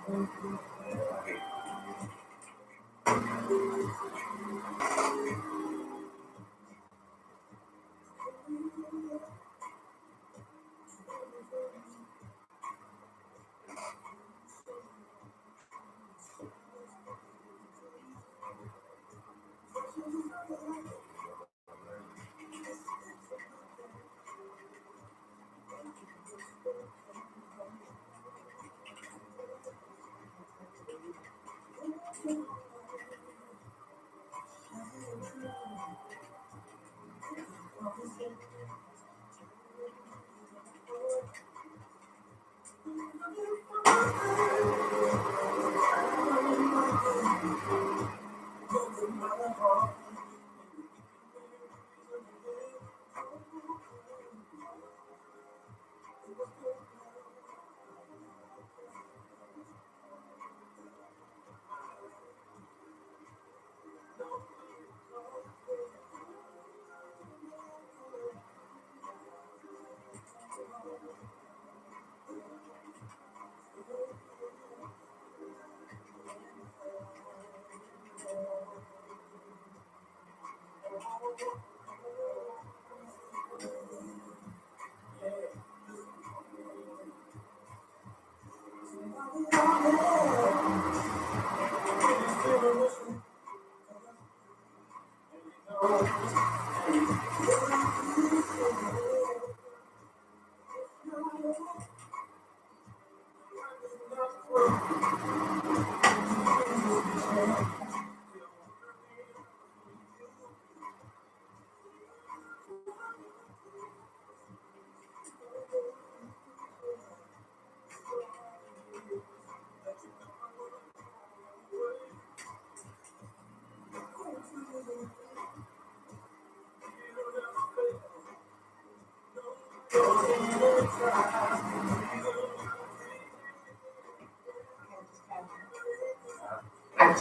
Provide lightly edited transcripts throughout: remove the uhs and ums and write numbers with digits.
I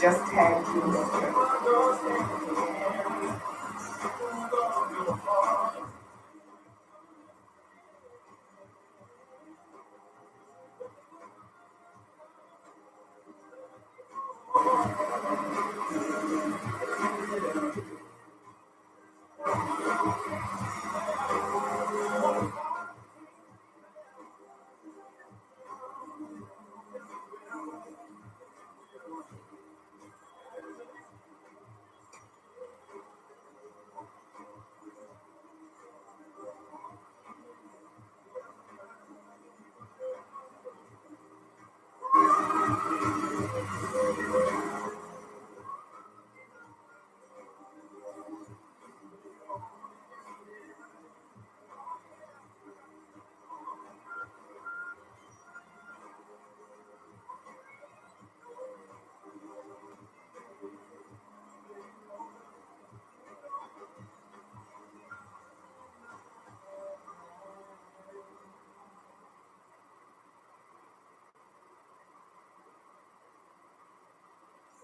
just tagged you.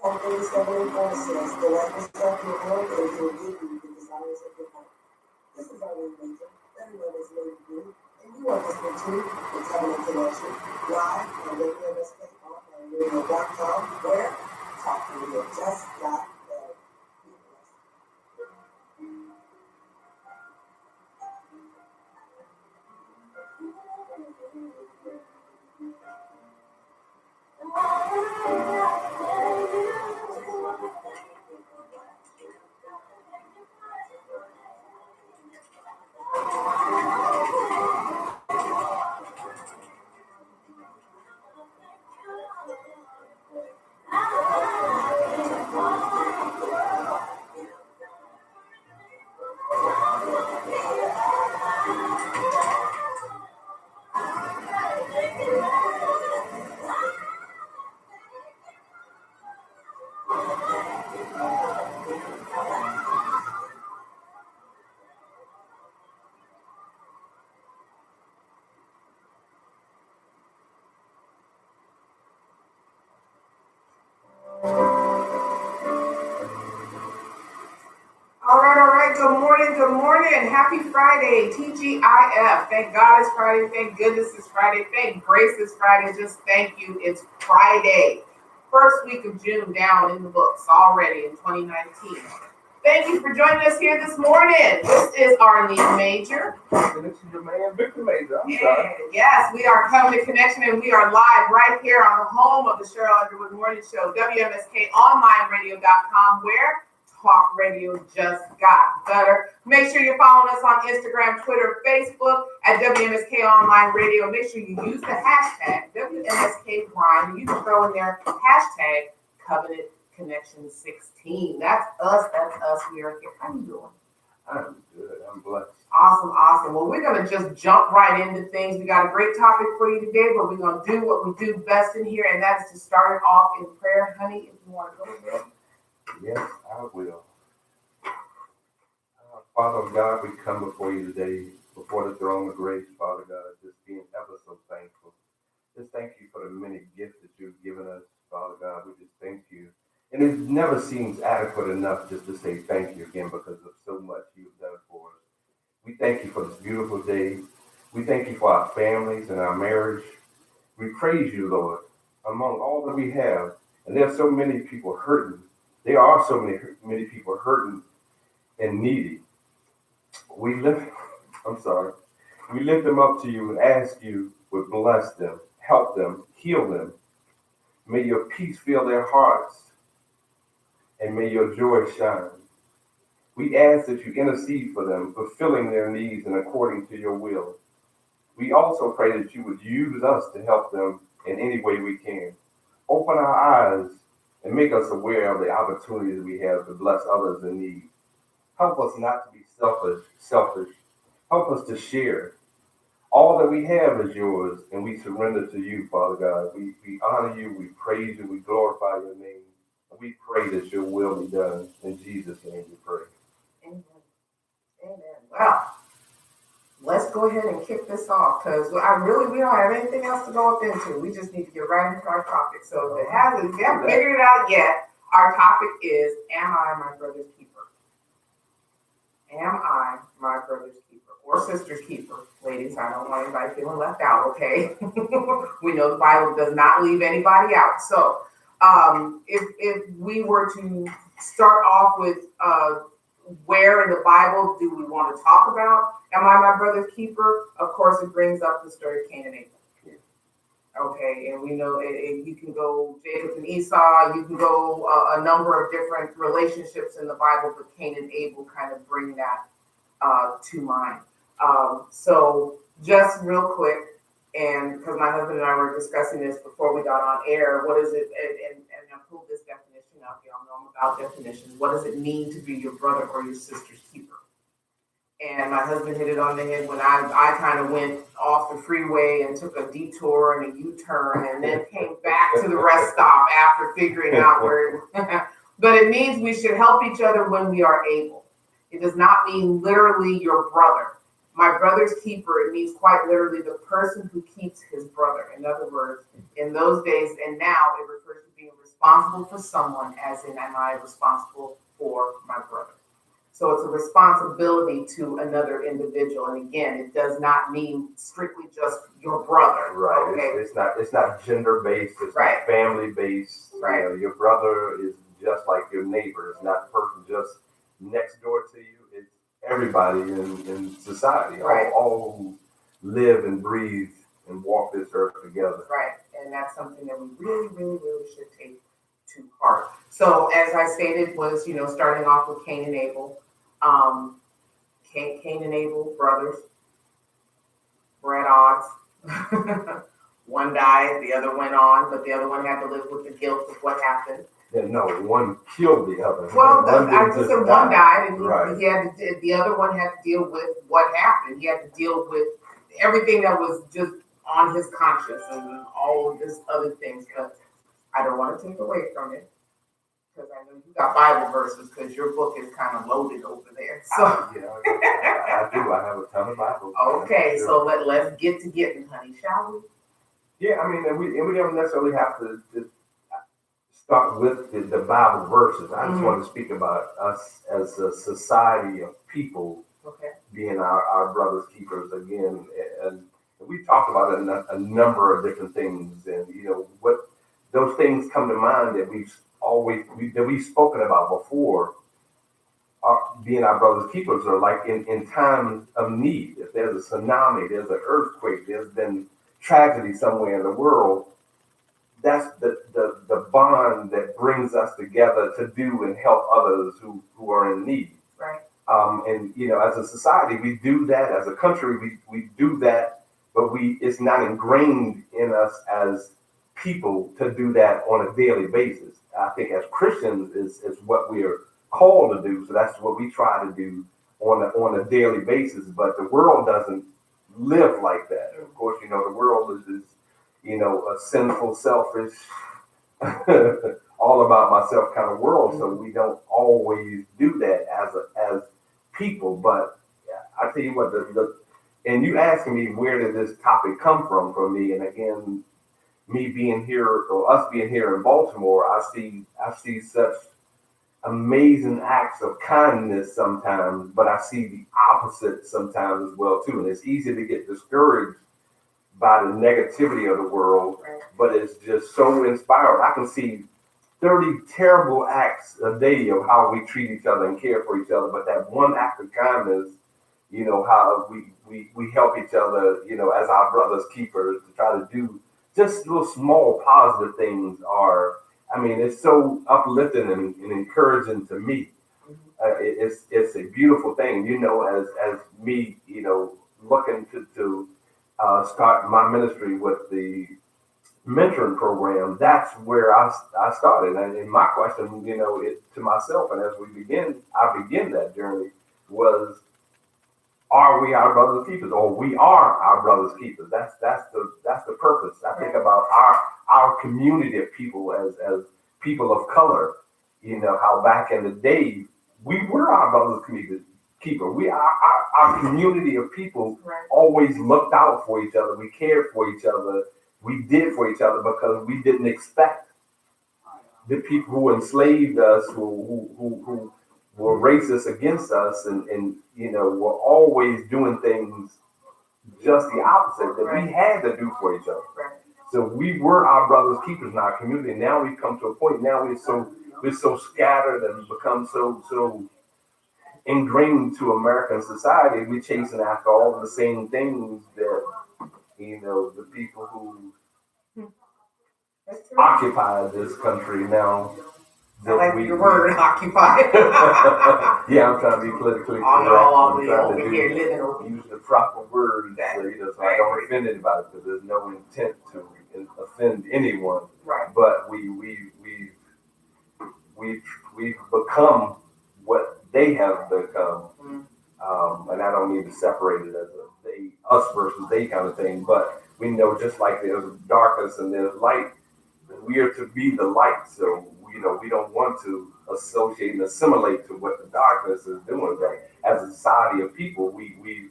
Psalm 37:4 says, "Delight yourself in the Lord, and He will give you the desires of your heart." This is our religion. Everyone is made to do, and you are listening to the Covenant Connection live on Radio MSK on radio.com, where talk radio just got better. good morning. Happy Friday. TGIF. Thank God it's Friday. Thank goodness it's Friday. Thank grace it's Friday. Just thank you. It's Friday. First week of June down in the books already in 2019. Thank you for joining us here this morning. This is our Need Major. And this is your man, Victor Major. I'm sorry. Yes, we are Covenant Connection, and we are live right here on the home of the Cheryl Underwood Morning Show, WMSKOnlineRadio.com, where talk radio just got better. Make sure you're following us on Instagram, Twitter, Facebook at WMSK Online Radio. Make sure you use the hashtag WMSK Prime. You can throw in there hashtag Covenant Connection 16. That's us. We are here. How you doing? I'm good. I'm blessed. Awesome. Well, we're going to just jump right into things. We got a great topic for you today, but we're going to do what we do best in here, and that's to start it off in prayer. Honey, if you want to go ahead. Yes, I will. Father God, we come before you today, before the throne of grace, Father God, just being ever so thankful. Just thank you for the many gifts that you've given us, Father God. We just thank you. And it never seems adequate enough just to say thank you again because of so much you've done for us. We thank you for this beautiful day. We thank you for our families and our marriage. We praise you, Lord, among all that we have. And there are so many people hurting. There are so many people hurting and needy. We lift them up to you and ask you to bless them, help them, heal them. May your peace fill their hearts and may your joy shine. We ask that you intercede for them, fulfilling their needs and according to your will. We also pray that you would use us to help them in any way we can. Open our eyes and make us aware of the opportunities we have to bless others in need. Help us not to be selfish. Help us to share. All that we have is yours, and we surrender to you, Father God. We honor you, we praise you, we glorify your name. And we pray that your will be done. In Jesus' name we pray. Amen. Well, let's go ahead and kick this off because we don't have anything else to go up into. We just need to get right into our topic. So if you haven't figured it out yet, our topic is, am I my brother's keeper? Am I my brother's keeper or sister's keeper? Ladies, I don't want anybody feeling left out, okay? We know the Bible does not leave anybody out. So if we were to start off with where in the Bible do we want to talk about, am I my brother's keeper? Of course, it brings up the story of Cain and Abel. Okay, and we know you can go Jacob and Esau, you can go a number of different relationships in the Bible, but Cain and Abel kind of bring that to mind. So just real quick, and because my husband and I were discussing this before we got on air, what is it, and I pulled this definition up, y'all know I'm about definitions. What does it mean to be your brother or your sister's keeper? And my husband hit it on the head when I kind of went off the freeway and took a detour and a U-turn and then came back to the rest stop after figuring out where. But it means we should help each other when we are able. It does not mean literally your brother. My brother's keeper, it means quite literally the person who keeps his brother. In other words, in those days and now, it refers to being responsible for someone, as in, am I responsible for my brother? So it's a responsibility to another individual. And again, it does not mean strictly just your brother. Right. Okay? It's not gender-based. It's right. not family-based. Right. You know, your brother is just like your neighbor. It's not the person just next door to you. It's everybody in society. Right. All who live and breathe and walk this earth together. Right. And that's something that we really, really, really should take to heart. So as I stated, was, starting off with Cain and Abel. Cain and Abel, brothers, were at odds. One died, the other went on, but the other one had to live with the guilt of what happened. Yeah, no, one killed the other. Well, I just said one died, and right. The other one had to deal with what happened. He had to deal with everything that was just on his conscience and all of this other things. But I don't want to take away from it, because I know you got Bible verses, because your book is kind of loaded over there. So I do. I have a ton of Bible. Okay, sure. So let's get to getting, honey, shall we? Yeah, I mean, and we don't necessarily have to start with the Bible verses. I just want to speak about us as a society of people Okay. being our brother's keepers again. And we talked about a number of different things, and what those things come to mind that we've spoken about before. Being our brother's keepers are like in times of need. If there's a tsunami, there's an earthquake, there's been tragedy somewhere in the world. That's the bond that brings us together to do and help others who are in need. Right. And as a society, we do that. As a country, we do that, but it's not ingrained in us as people to do that on a daily basis. I think as Christians is what we are called to do. So that's what we try to do on a daily basis. But the world doesn't live like that. Of course, the world is a sinful, selfish, all about myself kind of world. So we don't always do that as people. But I tell you what, and you asking me where did this topic come from for me? And again, me being here or us being here in Baltimore, I see such amazing acts of kindness sometimes, but I see the opposite sometimes as well too. And it's easy to get discouraged by the negativity of the world, but it's just so inspiring. I can see 30 terrible acts a day of how we treat each other and care for each other, but that one act of kindness, how we help each other, as our brother's keepers to try to do just little small positive things it's so uplifting and encouraging to me. It's a beautiful thing, as me, looking to start my ministry with the mentoring program. That's where I started. And my question, to myself, and as I begin that journey was, are we our brother's keepers, or we are our brother's keepers? That's the purpose. I think about our community of people as people of color. How back in the day we were our brother's keeper. We our community of people always looked out for each other. We cared for each other. We did for each other because we didn't expect the people who enslaved us, who were racist against us, and were always doing things just the opposite that we had to do for each other. So we were our brother's keepers in our community. Now we come to a point. Now we're so scattered and become so ingrained to American society. We're chasing after all the same things that the people who occupy this country now. I like your word, occupy. Yeah, I'm trying to be politically correct. I'm trying to use the proper words, so I don't offend anybody, because there's no intent to offend anyone. Right. But we've become what they have become, and I don't need to separate it as us versus they kind of thing. But we know, just like there's darkness and there's light, we are to be the light. So we don't want to associate and assimilate to what the darkness is doing. But as a society of people, we've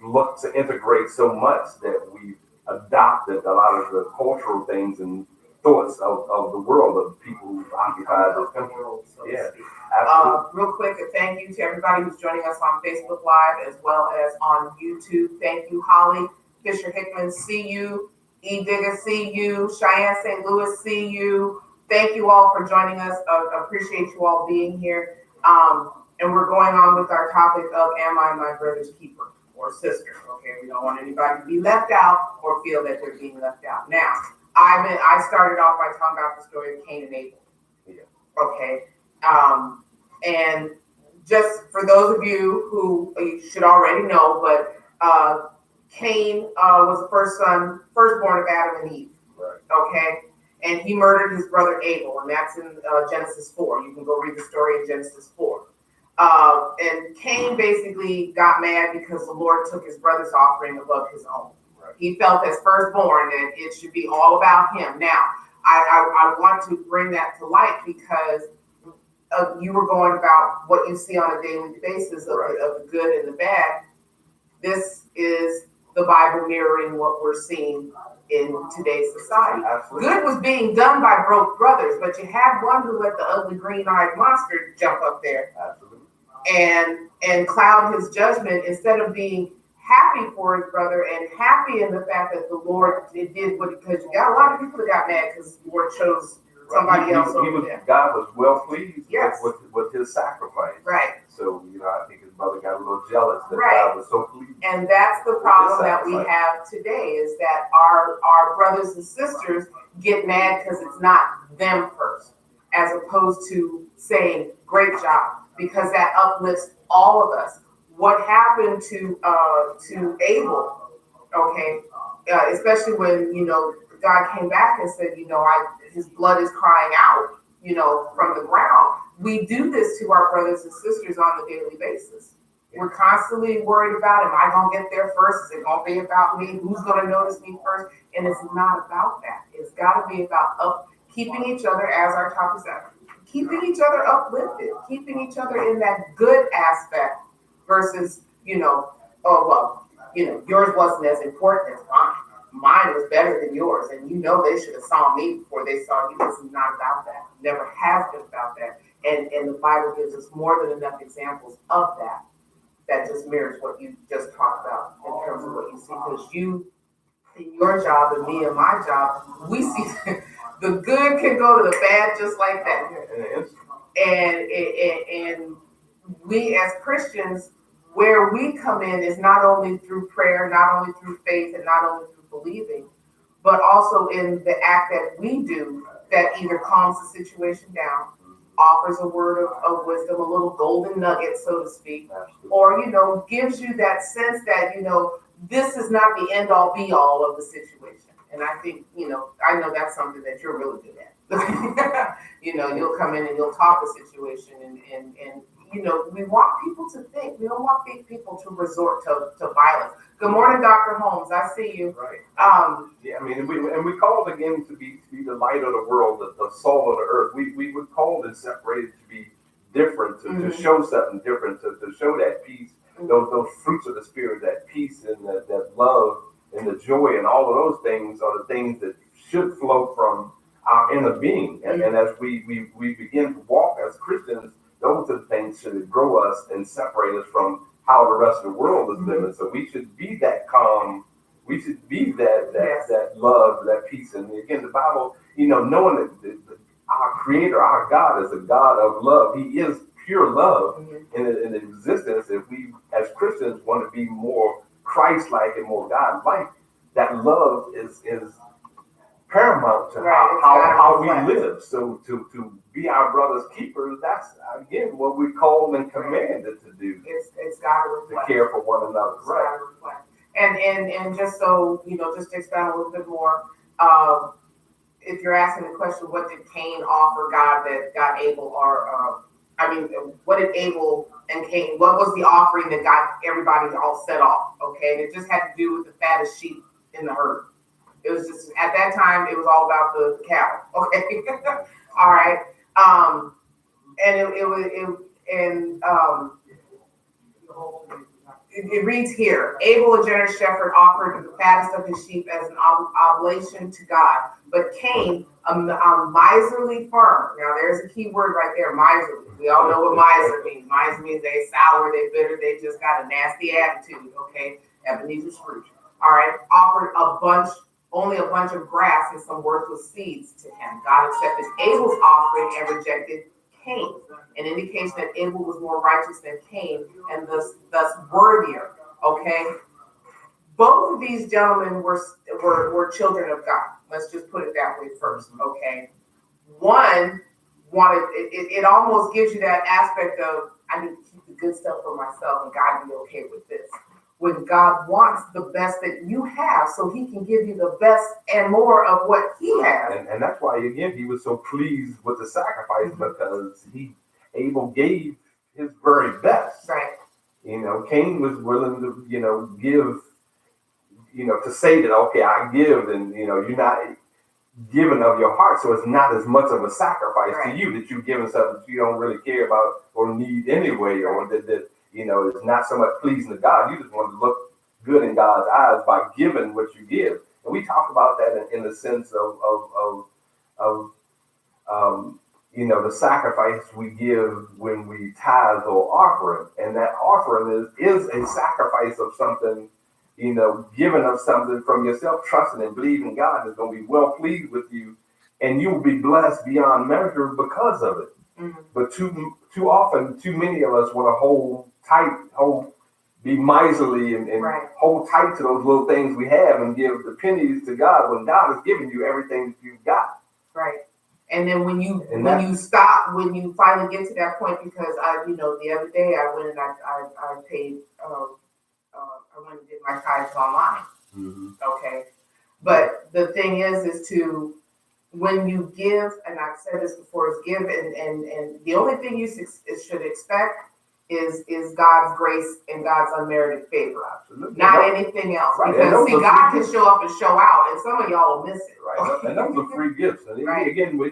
looked to integrate so much that we've adopted a lot of the cultural things and thoughts of the world of people who occupy this country. Yeah, absolutely. Real quick, thank you to everybody who's joining us on Facebook Live as well as on YouTube. Thank you, Holly Fisher Hickman. See you. E. Digger, see you. Cheyenne St. Louis, see you. Thank you all for joining us. Appreciate you all being here. And we're going on with our topic of, am I my brother's keeper or sister? Okay, we don't want anybody to be left out or feel that they're being left out. Now, I started off by talking about the story of Cain and Abel. Yeah. Okay. And just for those of you who you should already know, but Cain was the firstborn of Adam and Eve. Right. Okay. And he murdered his brother Abel, and that's in Genesis 4. You can go read the story in Genesis 4. And Cain basically got mad because the Lord took his brother's offering above his own. Right. He felt as firstborn that it should be all about him. Now, I want to bring that to light because you were going about what you see on a daily basis of the good and the bad. This is the Bible mirroring what we're seeing in today's society. Absolutely. Good was being done by broke brothers, but you had one who let the ugly green-eyed monster jump up there. Absolutely. and cloud his judgment instead of being happy for his brother and happy in the fact that the Lord did what, because you got a lot of people that got mad because the Lord chose somebody else over them. God was well pleased Yes. with his sacrifice. Right. So, I think his brother got a little jealous that Right. God was so pleased. And that's the problem that we have today, is that our brothers and sisters get mad because it's not them first, as opposed to saying, great job, because that uplifts all of us. What happened to Abel, okay, especially when, God came back and said, his blood is crying out, from the ground. We do this to our brothers and sisters on a daily basis. We're constantly worried about, am I going to get there first? Is it going to be about me? Who's going to notice me first? And it's not about that. It's got to be about keeping each other, as our topic said, keeping each other uplifted, keeping each other in that good aspect versus, yours wasn't as important as mine. Mine was better than yours, and they should have saw me before they saw you. This is not about that. Never has been about that. And the Bible gives us more than enough examples of that. That just mirrors what you just talked about in terms of what you see. Because you, in your job, and me in my job, we see the good can go to the bad just like that. And we as Christians, where we come in is not only through prayer, not only through faith, and not only through believing, but also in the act that we do that either calms the situation down, offers a word of wisdom, a little golden nugget, so to speak, or, gives you that sense that, this is not the end all be all of the situation. And I think, I know that's something that you're really good at. You'll come in and you'll talk the situation and we want people to think. We don't want people to resort to violence. Good morning, Dr. Holmes. I see you. Right. Yeah, we called again to be the light of the world, the soul of the earth. We were called and separated to be different, to show something different, to show that peace, those fruits of the spirit, that peace and that love and the joy and all of those things are the things that should flow from our inner being. And as we begin to walk as Christians, those are the things should grow us and separate us from how the rest of the world is living. So we should be that calm. We should be that love, that peace. And again, the Bible, knowing that our Creator, our God, is a God of love. He is pure love in existence. If we, as Christians, want to be more Christ-like and more God-like, that love is paramount to how we live. So to be our brother's keepers, that's again what we called and commanded to do. It's got to reflect. To care for one another, it's right? And just so just to expand a little bit more, if you're asking the question, what did Cain offer God that got Abel, or what did Abel and Cain? What was the offering that got everybody all set off? Okay, and it just had to do with the fattest sheep in the herd. It was just, at that time, it was all about the cattle. Okay. All right. It reads here, Abel, a generous shepherd, offered the fattest of his sheep as an oblation to God. But Cain, a miserly farmer. Now, there's a key word right there, miserly. We all know what miser means. Miser means they sour, they bitter, they just got a nasty attitude. Okay. Ebenezer Scrooge. All right. Offered only a bunch of grass and some worthless seeds to him. God accepted Abel's offering and rejected Cain, an indication that Abel was more righteous than Cain and thus worthier. Okay, both of these gentlemen were children of God. Let's just put it that way first. Okay, one wanted it almost gives you that aspect of, I need to keep the good stuff for myself and God be okay with this. When God wants the best that you have, so he can give you the best and more of what he has. And that's why, again, he was so pleased with the sacrifice, because Abel gave his very best. Right. Cain was willing to, give, to say that, okay, I give, and, you're not giving of your heart, so it's not as much of a sacrifice to you that you're giving something that you don't really care about or need anyway, or that it's not so much pleasing to God. You just want to look good in God's eyes by giving what you give. And we talk about that in the sense of the sacrifice we give when we tithe or offering. And that offering is a sacrifice of something, giving of something from yourself, trusting and believing God is going to be well pleased with you, and you will be blessed beyond measure because of it. Mhm. But too often, too many of us want to be miserly and Right. hold tight to those little things we have and give the pennies to God when God has given you everything that you've got. Right. And then when you And when you stop, when you finally get to that point, because the other day I went and I paid, I went and did my tithes online. Mm-hmm. Okay. But the thing is to, when you give, and I've said this before, is give, and the only thing you should expect is God's grace and God's unmerited favor, Absolutely. not anything else. Right. Because see, God can show up and show out, and some of y'all will miss it. Right. And those are free gifts. And Right. again, we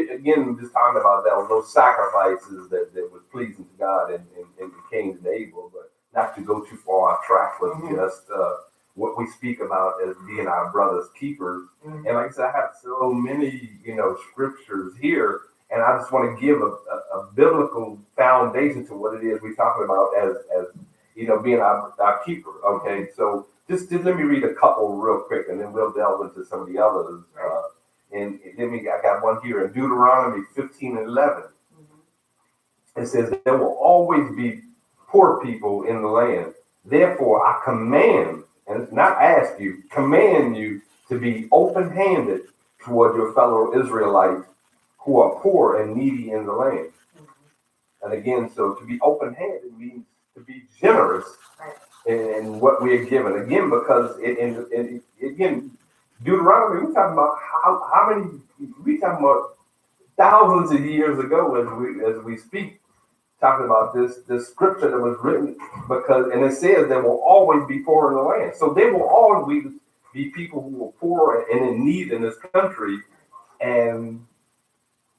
again just talking about that with those sacrifices that was pleasing to God and Cain and Abel, but not to go too far off track with Mhm. just what we speak about as being our brother's keepers. Mhm. And like I said, I have so many, scriptures here, and I just want to give a biblical foundation to what it is we're talking about as being our keeper. Okay, so just let me read a couple real quick, and then we'll delve into some of the others. And then I got one here in Deuteronomy 15:11. It says, there will always be poor people in the land. Therefore, I command, and it's not ask you, command you to be open-handed toward your fellow Israelites who are poor and needy in the land. And again, so to be open-handed means to be generous in what we are given. Again, because again, Deuteronomy, we're talking about how many, we talking about thousands of years ago as we speak, talking about this scripture that was written, and it says there will always be poor in the land. So there will always be people who are poor and in need in this country, and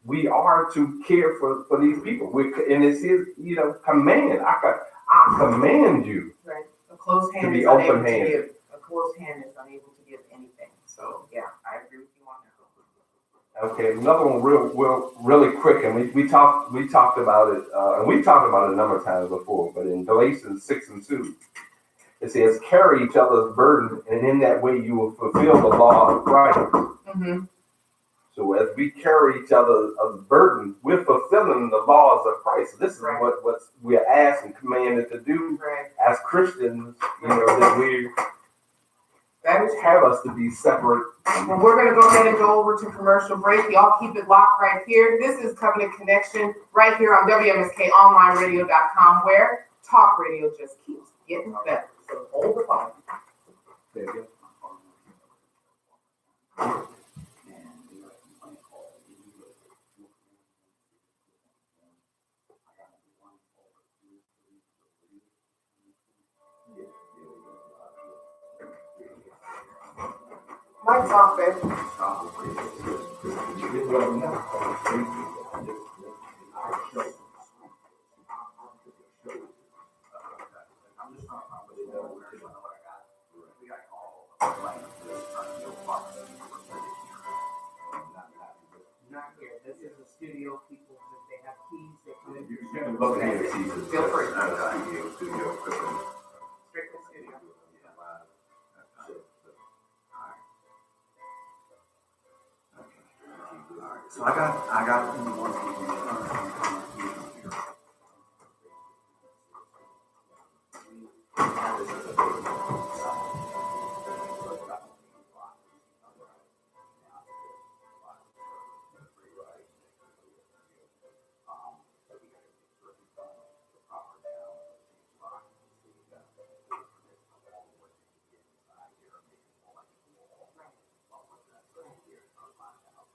we are to care for these people. And it says, command. I command you. Right. A closed hand To be is unable to open-handed. give. A closed hand is unable to give anything. So yeah, I agree with you on that. Okay, another one really quick, and we talked about it, and we've talked about it a number of times before, but in Galatians 6:2, it says, carry each other's burden, and in that way you will fulfill the law of Christ. Mm-hmm. So as we carry each other's burden, we're fulfilling the laws of Christ. So this is Right. what we are asked and commanded to do Right. as Christians, that we That is have us to be separate. Well, we're going to go ahead and go over to commercial break. Y'all keep it locked right here. This is Covenant Connection right here on WMSKOnlineradio.com, where talk radio just keeps getting better. So hold the phone. There you go. Mike's off, babe. Not here. This is the studio people. If they have keys, they come in. You can look at it, see this. Feel free. Studio equipment. Strictly studio. So I got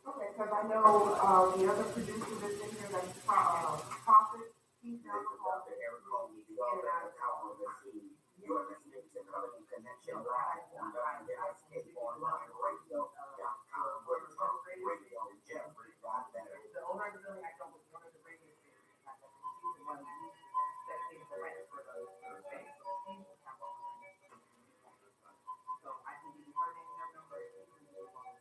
Okay, because I know the other producer that's in here, that's Prophet, he's down the hall. You're listening to Covenant Connection live on WMSKOnlineradio.com, where talk radio just got better. The owner of the building, I know, was one of the radio stations. Like, he's the one that pays the rent for the space. So he's the top of the line. So I can give you her name, her number, and you can go on.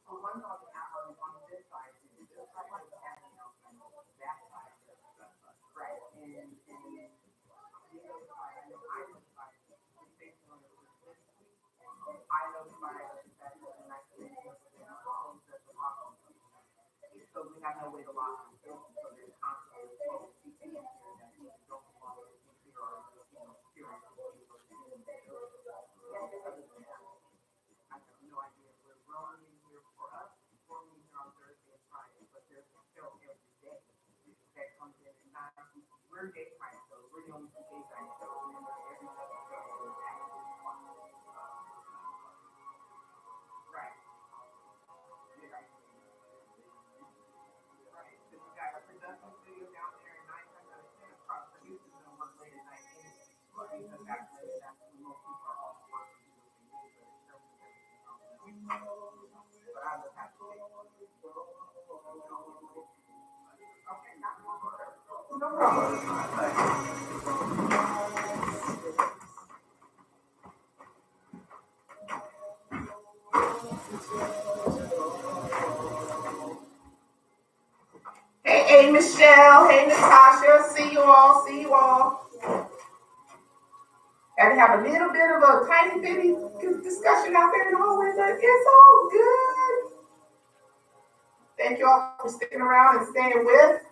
So one dog on this side, this side is having that side, right, and the other side, I notified, I notified that the next day, so we have no way to lock them, so there's constantly close people that don't belong to here or, here. I have no idea, we're only in here for us, we're only here on Thursday and Friday, but there's still every day that comes in and not, we're daytime, so we're the only two daytime, so we're every other show is actually right. Yeah. Right, because you got a production studio down there and 9 times out of 10 across producers don't work late at night anyway. Because that's when most people are off work and do what they do, but in terms of everything else, but I would have to say, okay, not no problem. Hey, Michelle, hey, Natasha, see you all. Had to have a little bit of a tiny bitty discussion out there in the hallway, but it's all good. Thank you all for sticking around and staying with.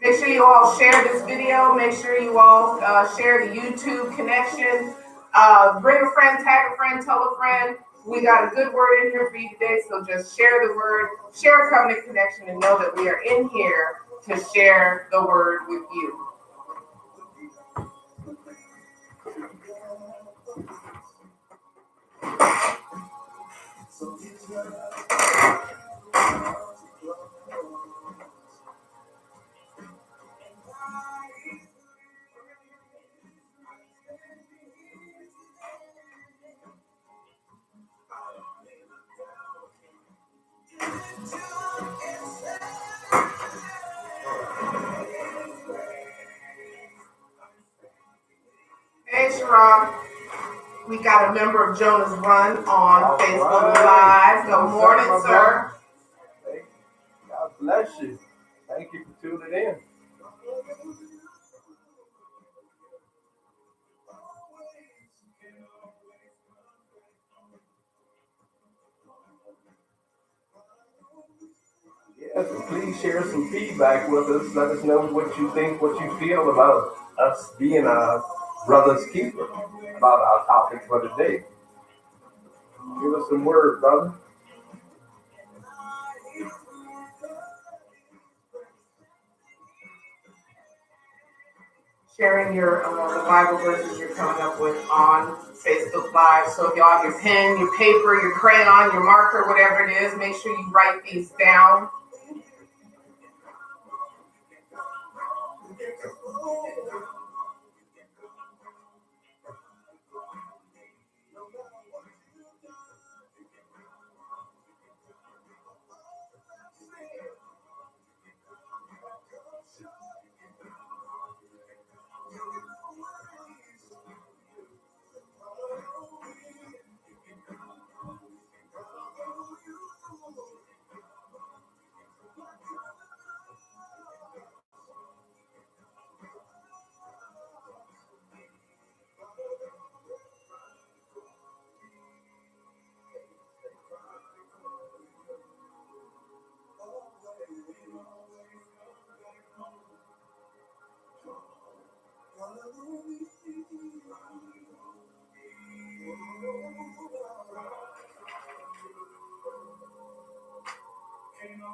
Make sure you all share this video. Make sure you all share the YouTube connection. Bring a friend, tag a friend, tell a friend. We got a good word in here for you today, so just share the word, share Covenant Connection, and know that we are in here to share the word with you. Hey, Sharon. We got a member of Jonah's Run on Facebook Live. Good morning, sir. God bless you. Thank you for tuning in. Yes, and please share some feedback with us. Let us know what you think, what you feel about us being a brother's keeper, about our topic for today. Give us some word, brother. Sharing your the Bible verses you're coming up with on Facebook Live. So if y'all have your pen, your paper, your crayon, your marker, whatever it is, make sure you write these down. The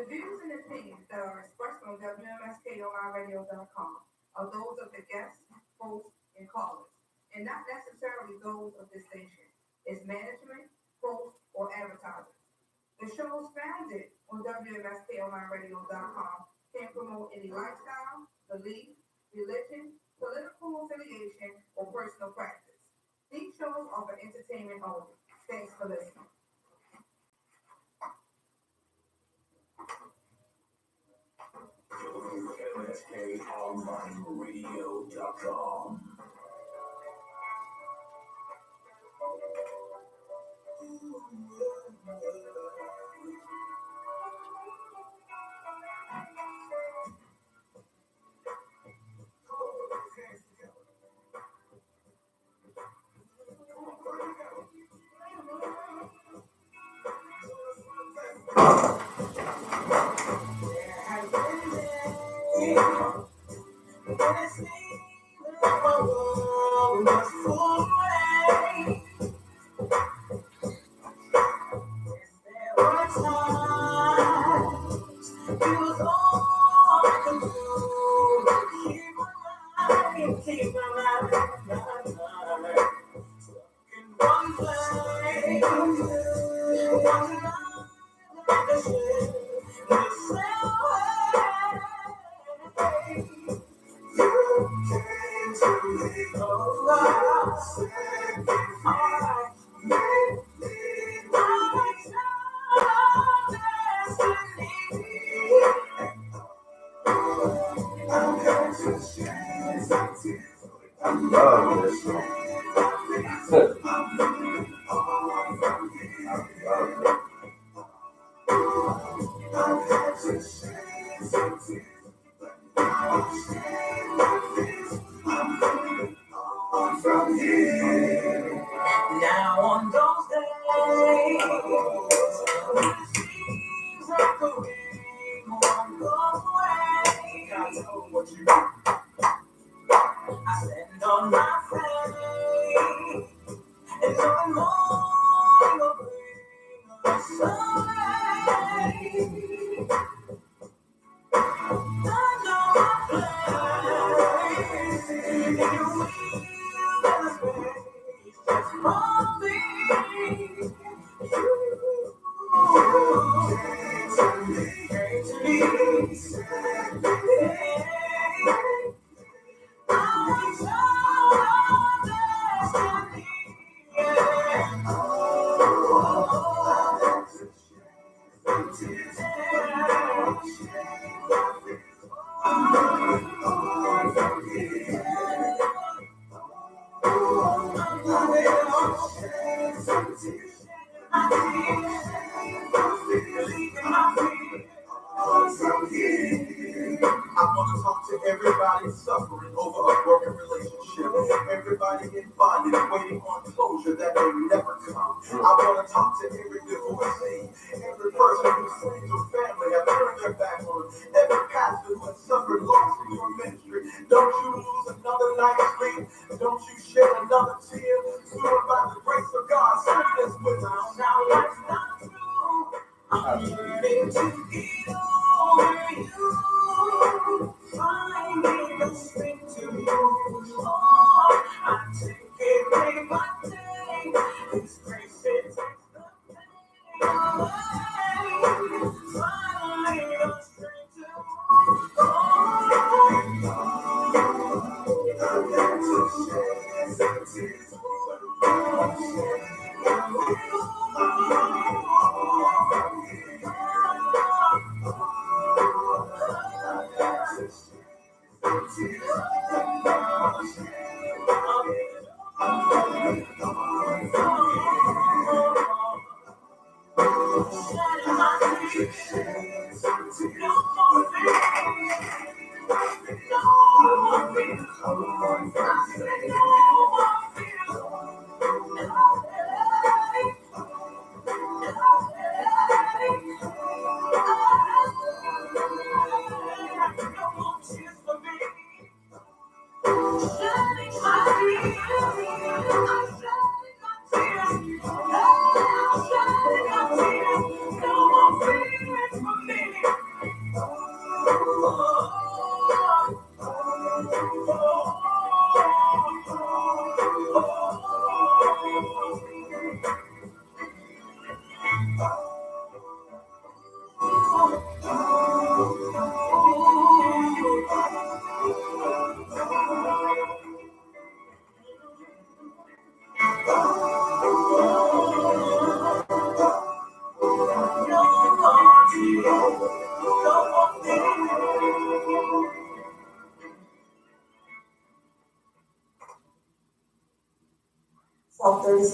views and opinions that are expressed on WMSKOnlineradio.com are those of the guests, hosts, and callers, and not necessarily those of the station, its management, hosts, or advertisers. The shows founded on WMSKOnlineradio.com can promote any lifestyle, belief, religion, political affiliation, or personal practice. These shows are for entertainment only. Thanks for listening. MSKOnlineradio.com. Keep my mind. I love this song. Now on those days, when it seems like the ring won't go away, I know what you do. I stand on my faith, and no morning will bring us away. I know my place, and you will never space just for me. I want to talk to everybody suffering over a broken relationship. Everybody in bondage waiting on closure that may never come. I want to talk to every divorcee, every person whose friends or family have turned their back on, every pastor who has suffered loss in your ministry. Don't you lose another night's sleep. Don't you shed another tear. Soon by the grace of God, sickness without. Now life's not through. I'm learning to get over you. Finding the strength to move on. I take it day by day. His grace it takes the pain away. Finding the strength to move on. I've got to shed some tears.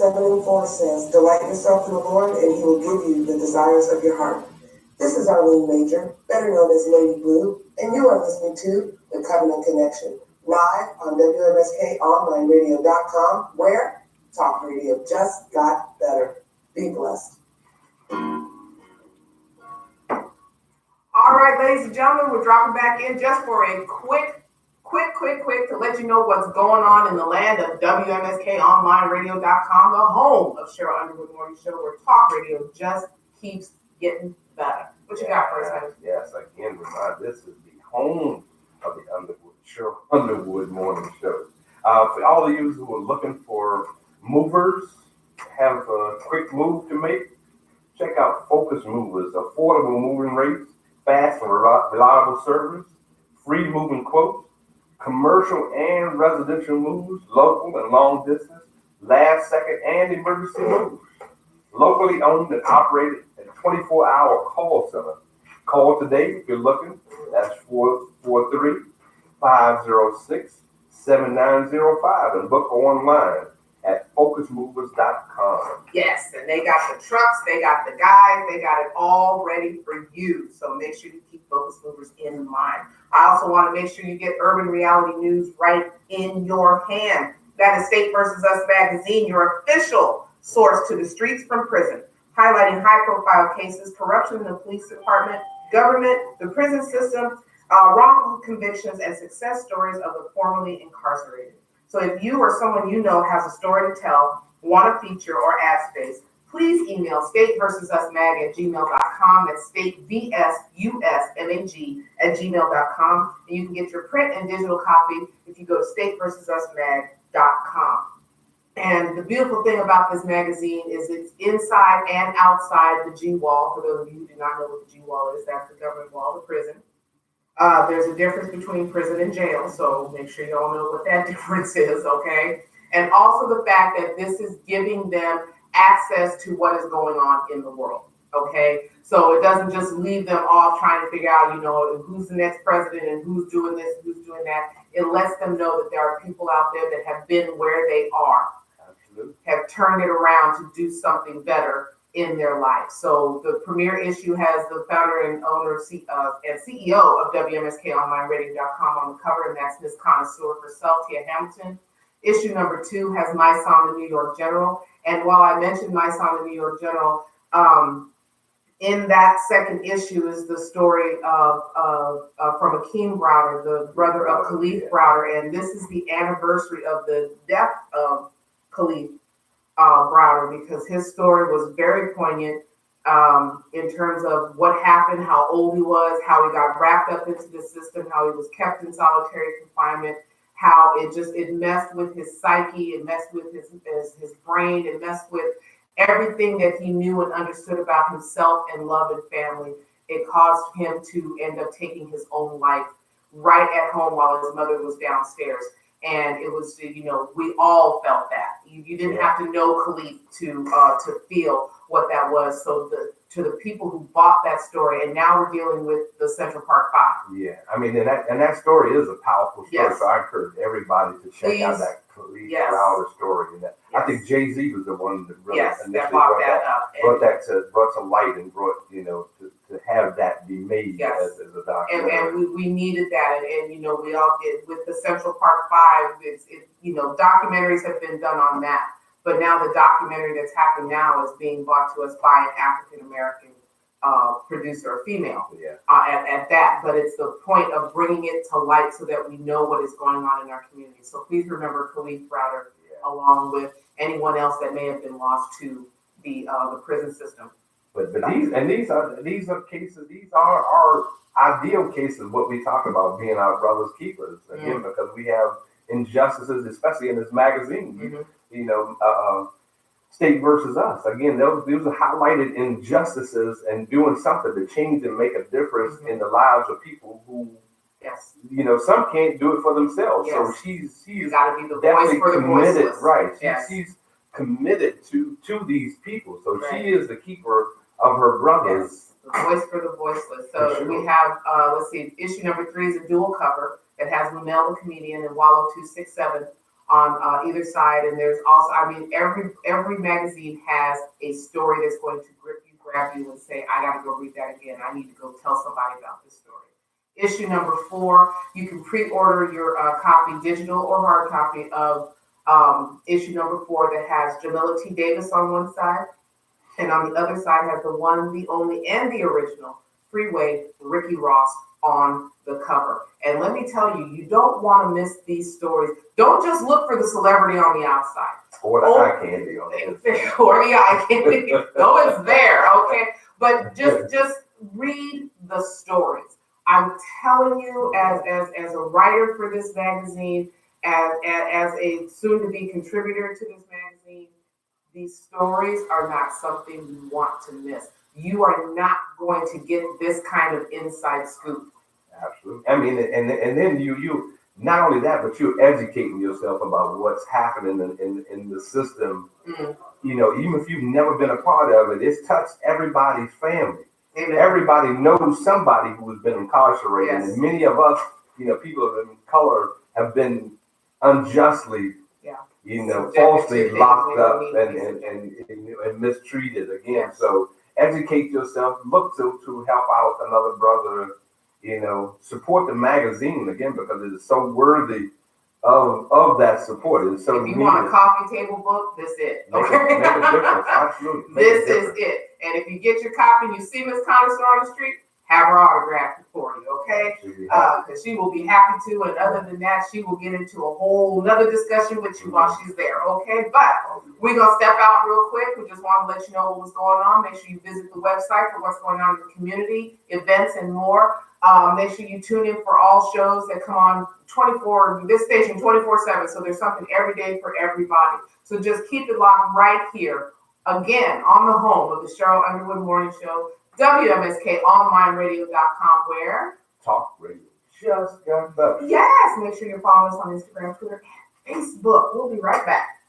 7:4 says, delight yourself in the Lord, and he will give you the desires of your heart. This is Arlene Major, better known as Lady Blue, and you are listening to The Covenant Connection, live on WMSKOnlineRadio.com, where talk radio just got better. Be blessed. All right, ladies and gentlemen, we're dropping back in just for a quick to let you know what's going on in the land of WMSKOnlineRadio.com, the home of Cheryl Underwood Morning Show, where talk radio just keeps getting better. What you got for us, honey? Yes, again, this is the home of the Cheryl Underwood Morning Show. For all of you who are looking for movers, have a quick move to make, check out Focus Movers, affordable moving rates, fast and reliable service, free moving quotes, commercial and residential moves, local and long distance, last second and emergency moves. Locally owned and operated at a 24-hour call center. Call today if you're looking. That's 443-506-7905 and book online at focusmovers.com. Yes, and they got the trucks, they got the guys, they got it all ready for you. So make sure you keep Focus Movers in mind. I also want to make sure you get Urban Reality News right in your hand. That is State vs. Us magazine, your official source to the streets from prison, highlighting high-profile cases, corruption in the police department, government, the prison system, wrongful convictions, and success stories of the formerly incarcerated. So if you or someone you know has a story to tell, want a feature or ad space, please email statevsususmag@gmail.com. That's statevsususmag@gmail.com. And you can get your print and digital copy if you go to statevsususmag.com. And the beautiful thing about this magazine is it's inside and outside the G wall. For those of you who do not know what the G wall is, that's the government wall of the prison. There's a difference between prison and jail, so make sure you all know what that difference is, okay? And also the fact that this is giving them access to what is going on in the world, okay? So it doesn't just leave them off trying to figure out, who's the next president and who's doing this, who's doing that. It lets them know that there are people out there that have been where they are, have turned it around to do something better in their life. So the premier issue has the founder and owner and CEO of WMSKOnlineRadio.com on the cover, and that's Ms. Connoisseur herself, Tia Hamilton. Issue number 2 has My Song, the New York General. And while I mentioned My Song, the New York General, in that second issue is the story from Akeem Browder, the brother of Khalif Browder. And this is the anniversary of the death of Khalif Browder, because his story was very poignant in terms of what happened, how old he was, how he got wrapped up into the system, how he was kept in solitary confinement, how it messed with his psyche, it messed with his brain, it messed with everything that he knew and understood about himself and love and family. It caused him to end up taking his own life right at home while his mother was downstairs. And it was, we all felt that. You didn't have to know Khalif to feel what that was. So to the people who bought that story, and now we're dealing with the Central Park 5. Yeah, I mean, and that story is a powerful story. Yes. So I encourage everybody to check out that Khalif Browder story. And I think Jay-Z was the one that really initially brought to light and brought, to have that be made as a documentary. And we needed that, and we all did with the Central Park 5. Documentaries have been done on that, but now the documentary that's happening now is being brought to us by an African American producer, a female. At that, but it's the point of bringing it to light so that we know what is going on in our community. So please remember Khalif Browder, along with anyone else that may have been lost to the prison system. But these are cases. These are our ideal cases. What we talk about being our brother's keepers again, because we have injustices, especially in this magazine. State versus Us. Again, those are highlighted injustices and doing something to change and make a difference in the lives of people who, some can't do it for themselves. So she's got to be the definitely voice for the committed, voiceless. right? She's committed to these people. So she is the keeper of her brothers. Yes, the voice for the voiceless. So we have, issue number 3 is a dual cover that has Mel the comedian and Wallow 267 on either side. And there's also, I mean, every magazine has a story that's going to grab you and say, I gotta go read that again. I need to go tell somebody about this story. Issue number 4, you can pre-order your copy, digital or hard copy of issue number 4 that has Jamila T. Davis on one side, and on the other side has the one, the only, and the original Freeway Ricky Ross on the cover. And let me tell you, you don't want to miss these stories. Don't just look for the celebrity on the outside. Or the eye candy on it. Or the eye candy. No, it's there, okay? But just read the stories. I'm telling you, as a writer for this magazine, as a soon-to-be contributor to this magazine, these stories are not something you want to miss. You are not going to get this kind of inside scoop. Absolutely. I mean, and then you not only that, but you're educating yourself about what's happening in the system. Mm. You know, even if you've never been a part of it, it's touched everybody's family. Amen. Everybody knows somebody who has been incarcerated, Yes. and many of us, you know, people of color have been unjustly, you know, Subjected falsely to locked things up they don't and mistreated again. Yes. So educate yourself, look to help out another brother, you know, support the magazine again because it is so worthy of that support. It's so If you needed. want a coffee table book, this it. Make Okay. a difference. Absolutely. Make a This is difference. it. And if you get your copy and you see Miss Connoisseur on the street, have her autograph it for you, okay? Because she will be happy to. And other than that, she will get into a whole nother discussion with you while she's there, okay? But we're going to step out real quick. We just want to let you know what was going on. Make sure you visit the website for what's going on in the community, events, and more. Make sure you tune in for all shows that come on this station 24/7. So there's something every day for everybody. So just keep it locked right here. Again, on the home of the Cheryl Underwood Morning Show, WMSKOnlineRadio.com, where? Talk radio just got better. Yes, make sure you're following us on Instagram, Twitter, and Facebook. We'll be right back.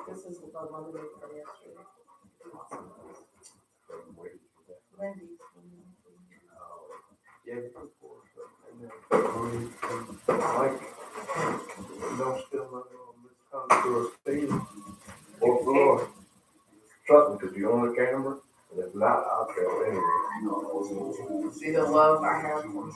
This is the lemonade from yesterday. If you want some of those. Wendy's. Yeah, of course. Like, don't steal my little misconduct or floor. Trust me, because you own the camera. And if not, I'll tell anyway. See the love I have for him.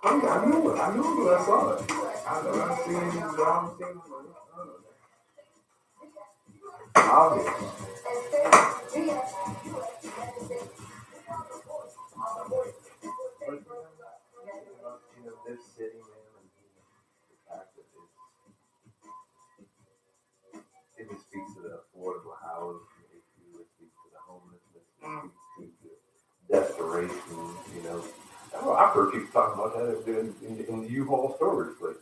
I knew I saw it. I seen it. This city, man, the fact that it speaks to the affordable housing issue, it speaks to the homelessness, it speaks to the desperation, you know. I've heard people talking about that in the U-Haul storage place.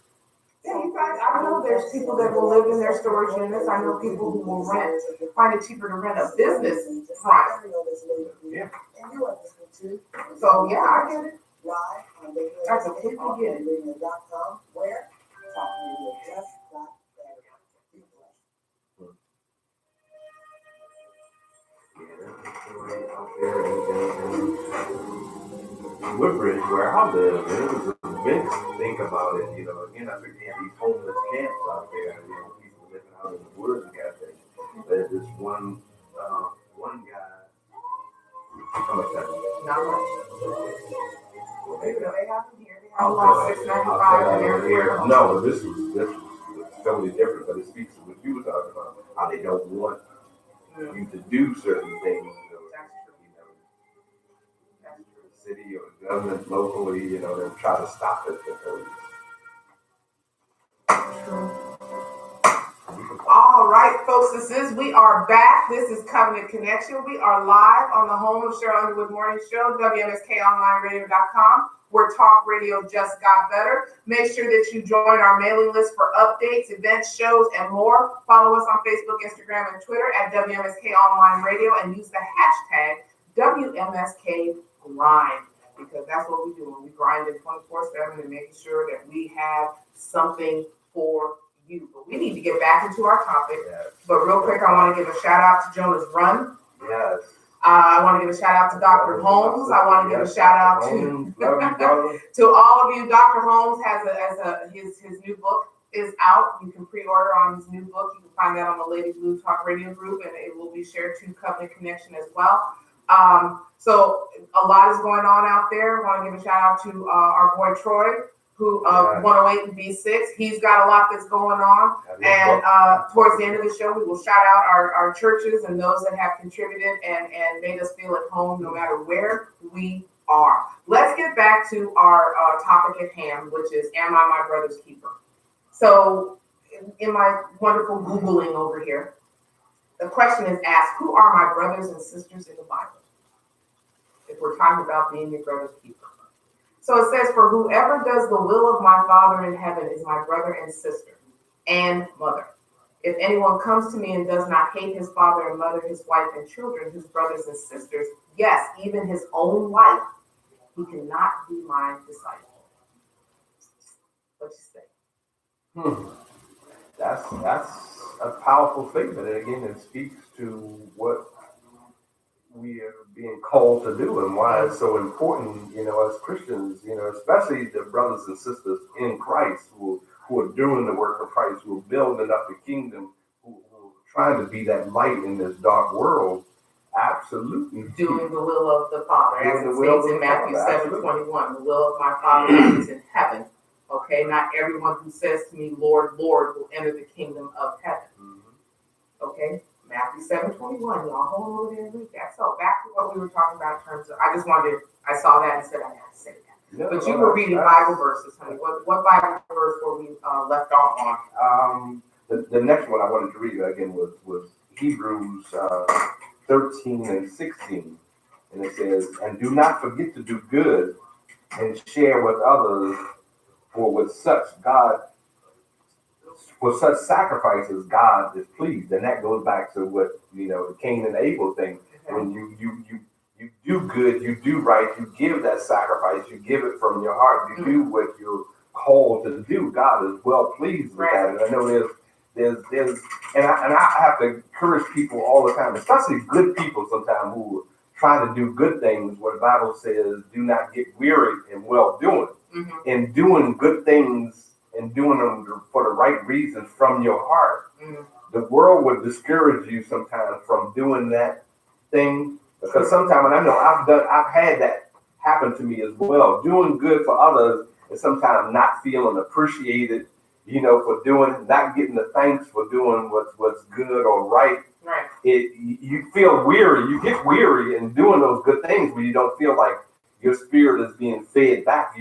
Yeah, in fact, I know there's people that will live in their storage units. I know people who will find it cheaper to rent a business front. Yeah. So, yeah, I get it. live on radio I completely on get it. radio.com, where Talk Radio just got better. Be blessed. Yeah, that's the story out there. And Woodbridge, where I live, and it was a big think about it. Again, I think they have these homeless camps out there. People living out in the woods and got things. There's this one guy. How much that? Not much. They have them here. They have law 695 and everywhere else. No, this was totally different, but it speaks to what you were talking about. How they don't want you to do certain things. That's true. The city or the government locally, they'll try to stop it because. All right, folks, we are back. This is Covenant Connection. We are live on the home of Cheryl Underwood Morning Show, WMSKOnlineRadio.com, where talk radio just got better. Make sure that you join our mailing list for updates, events, shows, and more. Follow us on Facebook, Instagram, and Twitter at WMSK Online Radio, and use the hashtag WMSKGrind, because that's what we do. We grind it 24/7 and making sure that we have something for you. But we need to get back into our topic. Yes. But real quick, I want to give a shout out to Jonas Run. Yes. I want to give a shout out to Dr. Holmes. I want to give a shout out to Love you, brother. to all of you. Dr. Holmes has his new book is out. You can pre-order on his new book. You can find that on the Lady Blue Talk Radio group, and it will be shared to Covenant Connection as well. So a lot is going on out there. I want to give a shout out to our boy Troy, who 108 and B6. He's got a lot that's going on. And towards the end of the show, we will shout out our churches and those that have contributed and made us feel at home no matter where we are. Let's get back to our topic at hand, which is, am I my brother's keeper? So in my wonderful Googling over here, the question is asked, who are my brothers and sisters in the Bible? If we're talking about being your brother's keeper. So it says, for whoever does the will of my Father in heaven is my brother and sister and mother. If anyone comes to me and does not hate his father and mother, his wife and children, his brothers and sisters, yes, even his own wife, he cannot be my disciple. What you say? That's a powerful statement. And again, it speaks to what we are being called to do and why it's so important, as Christians, especially the brothers and sisters in Christ who are doing the work of Christ, who are building up the kingdom, who are trying to be that light in this dark world. Absolutely. Doing the will of the Father, as it states in Matthew 7:21, the will of my Father who is in heaven. Okay, not everyone who says to me, Lord, Lord, will enter the kingdom of heaven. Okay, Matthew 7:21, y'all go over there and read that. So back to what we were talking about in terms of, I saw that and said I had to say that. Yeah, but you were reading Bible verses, honey. What Bible verse were we left off on? The next one I wanted to read again was Hebrews 13 and 16. And it says, and do not forget to do good and share with others, for with such sacrifices God is pleased. And that goes back to what, the Cain and Abel thing. Okay. When you do good, you do right, you give that sacrifice, you give it from your heart, you do what you're called to do. God is well pleased with that. And I know there's and I have to encourage people all the time, especially good people sometimes who try to do good things, where the Bible says, do not get weary in well doing. In doing good things and doing them for the right reasons from your heart. The world would discourage you sometimes from doing that thing, because sometimes, and I know I've had that happen to me as well, doing good for others and sometimes not feeling appreciated, for doing, not getting the thanks for doing what's good or right. Right. You feel weary, you get weary in doing those good things when you don't feel like your spirit is being fed back.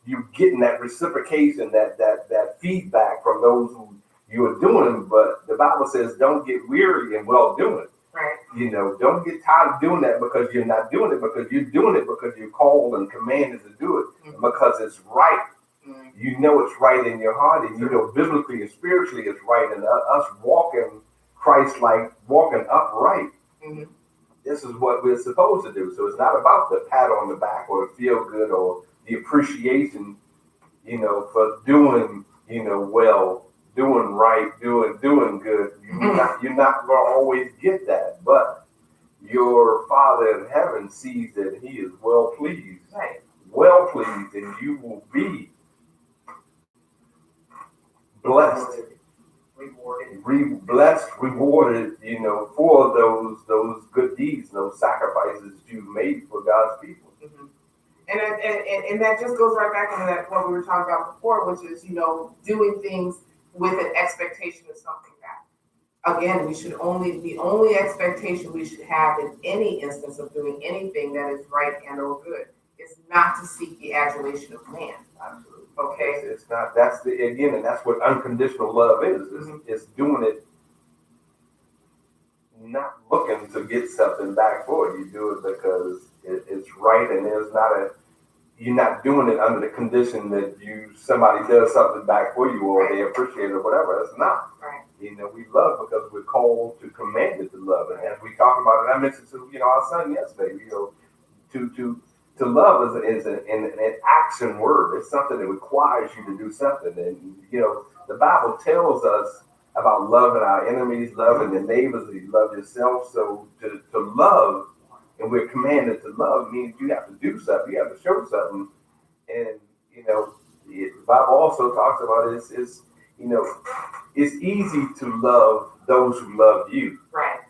You getting that reciprocation, that feedback from those who you are doing, but the Bible says don't get weary in well doing. Right. Don't get tired of doing that because you're not doing it, because you're doing it because you're called and commanded to do it, because it's right. It's right in your heart, and biblically and spiritually it's right, and us walking Christ-like, walking upright. This is what we're supposed to do. So it's not about the pat on the back or the feel good or the appreciation, for doing, well, doing right, doing good. You're not gonna always get that, but your Father in heaven sees that He is Right. well pleased, and you will be blessed, blessed, rewarded, for those good deeds, those sacrifices you made for God's people. Mhm. And that just goes right back into that what we were talking about before, which is doing things with an expectation of something back. Again, the only expectation we should have in any instance of doing anything that is right and or good is not to seek the adulation of man. Absolutely. Okay. It's not. That's and that's what unconditional love is. It's doing it, not looking to get something back for it. You do it because it's right, and you're not doing it under the condition that somebody does something back for you or they appreciate it or whatever. It's not. Right. We love because we're called to commanded to love, and as we talked about it, I mentioned to our son yesterday. To love is an action word. It's something that requires you to do something, and the Bible tells us about loving our enemies, loving the neighbors, and you love yourself. So to love, and we're commanded to love, means you have to do something. You have to show something, and the Bible also talks about it's easy to love those who love you, Right.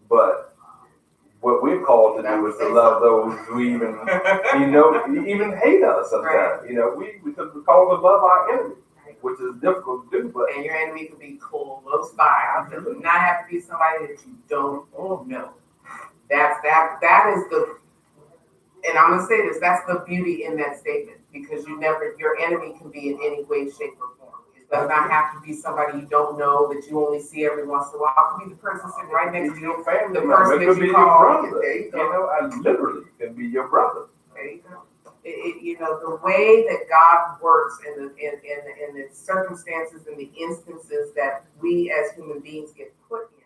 but what we're called to do is to love those who even hate us sometimes. Right. Because we're called to love our enemy, which is difficult to do. But and your enemy can be close by. It does not have to be somebody that you don't know. That is and I'm gonna say this. That's the beauty in that statement, because your enemy can be in any way, shape, or form. It does not have to be somebody you don't know that you only see every once in a while. It could be the person sitting right next to your family, the person that you call. There you go. I literally can be your brother. There you go. The way that God works in the circumstances and the instances that we as human beings get put in,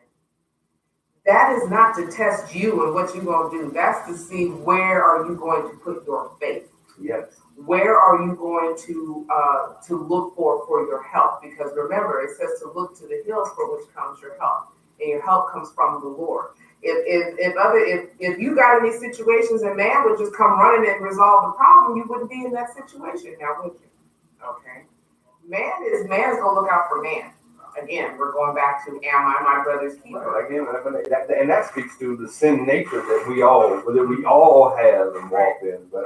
that is not to test you and what you're going to do. That's to see where are you going to put your faith. Yes. Where are you going to look for your help? Because remember, it says to look to the hills for which comes your help, and your help comes from the Lord. If you got any situations and man would just come running and resolve the problem, you wouldn't be in that situation now, would you? Okay. Man's gonna look out for man. Again, we're going back to, am I my brother's keeper? Right. Again, and that speaks to the sin nature that we all have and walk in. But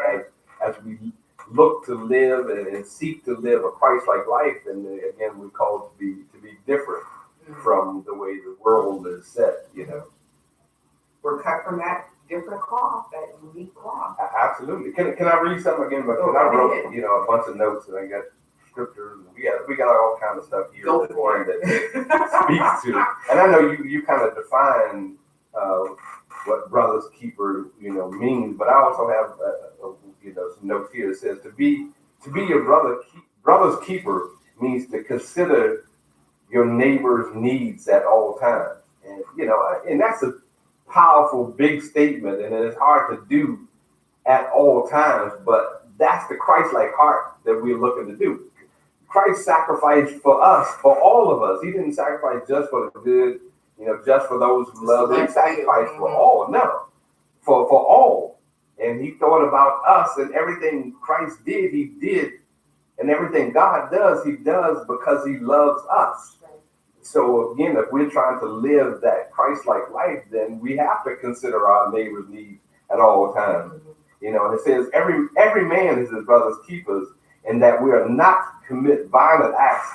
as we look to live and seek to live a Christ-like life, and again, we're called to be different from the way the world is set. We're cut from that different cloth, that unique cloth. Absolutely. Can I read something again? Because I wrote a bunch of notes, and I got scriptures, and we got all kinds of stuff here that speaks to. And I know you kind of define what brother's keeper means, but I also have some notes here that says to be your brother's keeper means to consider your neighbor's needs at all times, and that's a powerful big statement, and it's hard to do at all times, but that's the Christ-like heart that we're looking to do. Christ sacrificed for us, for all of us. He didn't sacrifice just for the good, just for those who love him. He sacrificed for all, for all. And he thought about us, and everything Christ did, he did. And everything God does, he does because he loves us. So again, if we're trying to live that Christ-like life, then we have to consider our neighbor's needs at all times. And it says every man is his brother's keepers, and that we are not to commit violent acts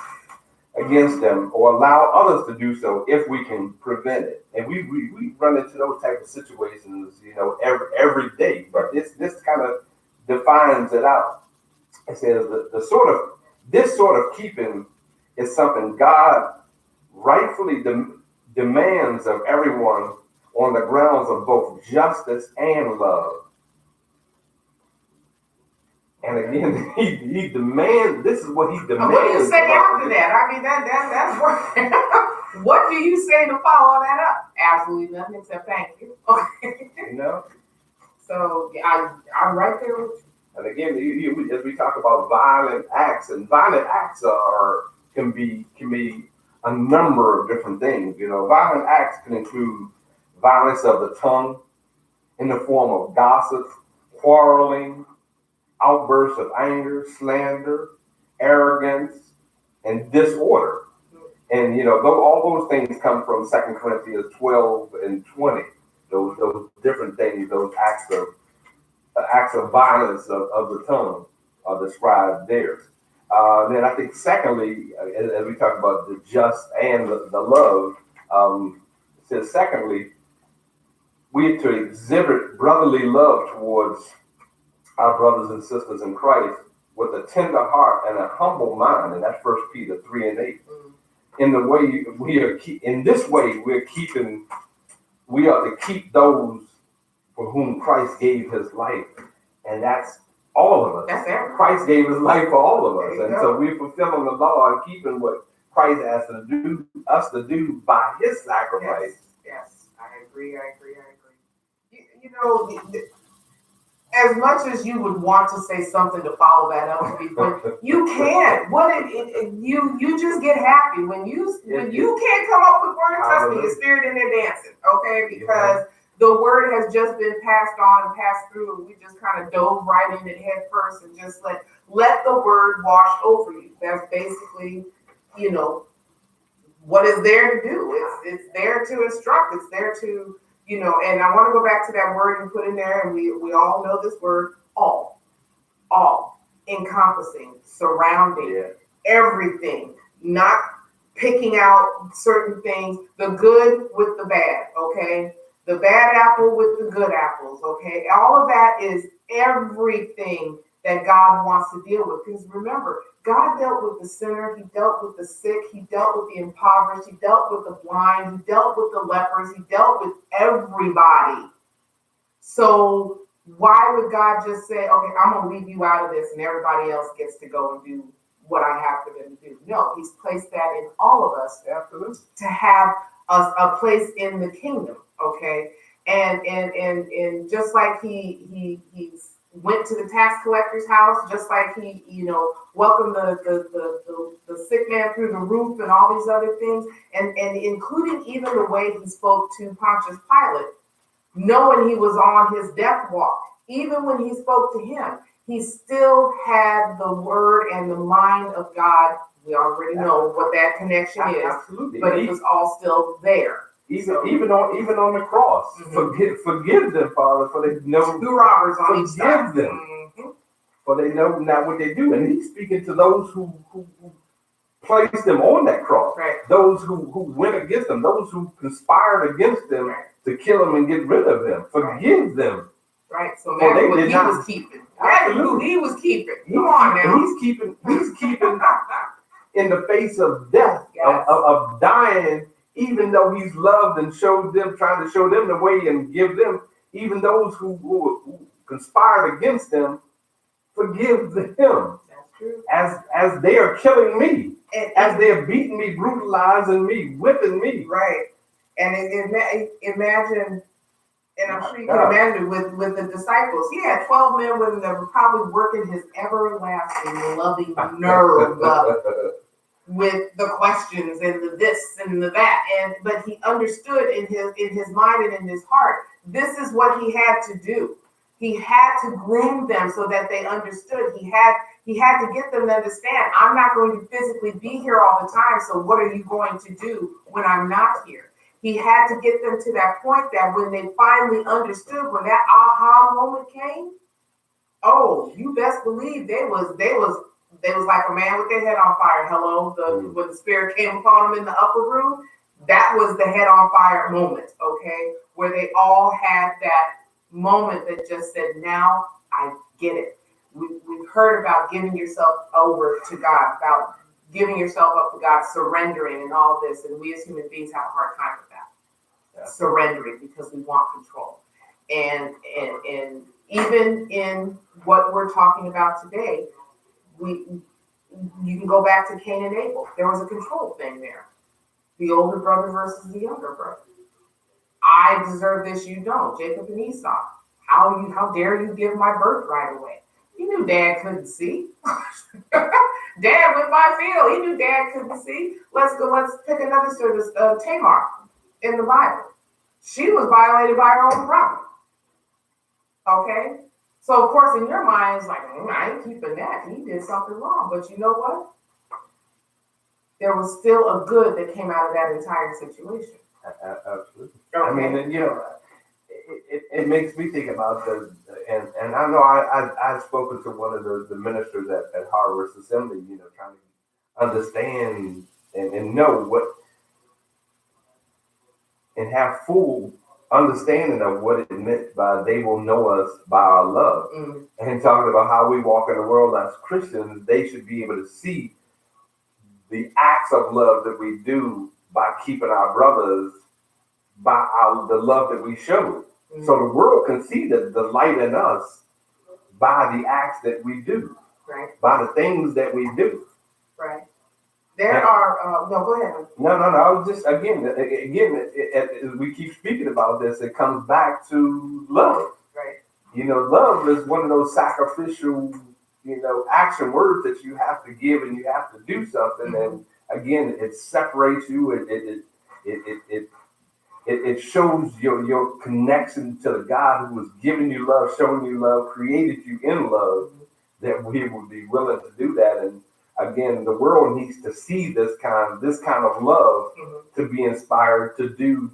against them or allow others to do so if we can prevent it. And we run into those type of situations, every day. But this kind of defines it out. It says this sort of keeping is something God rightfully demands of everyone on the grounds of both justice and love. And again, he demands. This is what he demands. What do you say after that? I mean, that's what. What do you say to follow that up? Absolutely nothing except thank you. Okay. You know. So I'm right there with you. And again, as we talk about violent acts, and violent acts can be a number of different things. You know, violent acts can include violence of the tongue in the form of gossip, quarreling, outbursts of anger, slander, arrogance, and disorder. And you know, all those things come from 2 Corinthians 12 and 20. Those different things, those acts of violence of the tongue are described there. Then I think secondly, as we talk about the just and the love, it says secondly, we are to exhibit brotherly love towards our brothers and sisters in Christ with a tender heart and a humble mind, and that's 1 Peter 3:8. In the way in this way we are to keep those for whom Christ gave his life, and that's all of us. That's everyone. Christ gave his life for all of us, There you and go. so we're fulfilling the law and keeping what Christ asked us to do by his sacrifice. Yes, I agree. You know, as much as you would want to say something to follow that up, you can't. You just get happy when you can't come up with words. Trust me, your spirit in there dancing, okay? Because the word has just been passed on and passed through, and we just kind of dove right in it head first and just let the word wash over you. That's basically, you know, what is there to do. It's there to instruct. It's there to, you know, and I want to go back to that word you put in there, and we all know this word, all, encompassing, surrounding, everything, not picking out certain things, the good with the bad, okay? The bad apple with the good apples, okay? All of that is everything that God wants to deal with. Because remember, God dealt with the sinner, he dealt with the sick, he dealt with the impoverished, he dealt with the blind, he dealt with the lepers, he dealt with everybody. So why would God just say, okay, I'm going to leave you out of this and everybody else gets to go and do what I have for them to do? No, he's placed that in all of us to have a place in the kingdom, okay? And just like he went to the tax collector's house, just like he, you know, welcomed the sick man through the roof and all these other things, and including even the way he spoke to Pontius Pilate, knowing he was on his death walk. Even when he spoke to him, he still had the word and the mind of God. We already know what that connection is, Absolutely. but it was all still there. Even on the cross, forgive them, Father, for they know. Two robbers on each side. Forgive them, for they know not what they do. And he's speaking to those who placed them on that cross, Right. those who went against them, those who conspired against them Right. to kill them and get rid of them. Forgive them. Right. So Well, that's they what did he not- was keeping. That's who he was keeping. Come on now. He's keeping in the face of death, Yes. of dying, even though he's loved and trying to show them the way and give them, even those who conspired against them, forgive them. That's true. As they are killing me, And, as they are beating me, brutalizing me, whipping me. right. And imagine, and I'm sure you can God. imagine with the disciples, he had 12 men with him that were probably working his everlasting loving nerve with the questions and the this and the that. But he understood in his mind and in his heart, this is what he had to do. He had to groom them so that they understood. He had to get them to understand, I'm not going to physically be here all the time, so what are you going to do when I'm not here? He had to get them to that point that when they finally understood, when that aha moment came, oh, you best believe they was like a man with their head on fire. Hello, when the spirit came upon them in the upper room, that was the head on fire moment, okay? Where they all had that moment that just said, now I get it. We've heard about giving yourself over to God, about giving yourself up to God, surrendering and all this, and we as human beings have a hard time with that. Yeah. Surrendering because we want control. And even in what we're talking about today, you can go back to Cain and Abel. There was a control thing there. The older brother versus the younger brother. I deserve this, you don't. Jacob and Esau. How dare you give my birthright away? knew Dad couldn't see. Dad went by field. He knew Dad couldn't see. Let's pick another service, Tamar in the Bible. She was violated by her own brother. Okay? So, of course, in your mind, it's like, I ain't keeping that. He did something wrong. But you know what? There was still a good that came out of that entire situation. Absolutely. Okay. I mean, and, it makes me think about and I know I've spoken to one of the ministers at Harvest Assembly, trying to understand and know what and have full understanding of what it meant by they will know us by our love. Mm. And talking about how we walk in the world as Christians, they should be able to see the acts of love that we do by keeping our brothers by the love that we show. Mm. So the world can see the light in us by the acts that we do, Right. by the things that we do. Right. There are, no, go ahead. No. I was just, again, as we keep speaking about this, it comes back to love. Right. Love is one of those sacrificial, action words that you have to give and you have to do something. Mm-hmm. And again, it separates you. It shows your connection to the God who has given you love, showing you love, created you in love, that we would be willing to do that. And again, the world needs to see this kind of love to be inspired to do,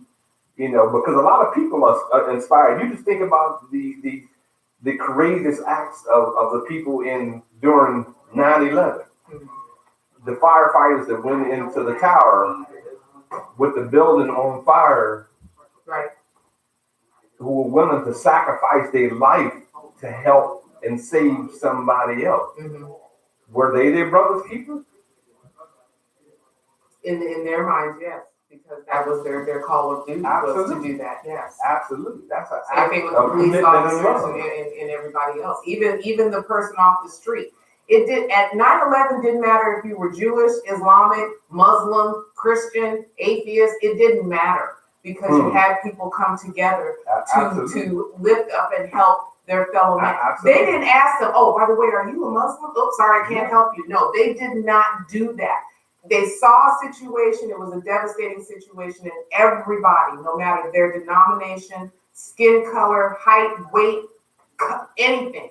because a lot of people are inspired. You just think about the courageous acts of the people during 9/11. The firefighters that went into the tower with the building on fire, Right. who were willing to sacrifice their life to help and save somebody else. Mm-hmm. Were they their brother's keepers? In their minds, yes, because that was their call of duty, was to do that. Yes. Absolutely. That's an Same act thing with of the police commitment and officers love. and everybody else. Even the person off the street. It did at 9/11 didn't matter if you were Jewish, Islamic, Muslim, Christian, atheist. It didn't matter because you had people come together to lift up and help their fellow man. They didn't ask them, oh, by the way, are you a Muslim? Oh, sorry, I can't help you. No, they did not do that. They saw a situation. It was a devastating situation, and everybody, no matter their denomination, skin color, height, weight, anything.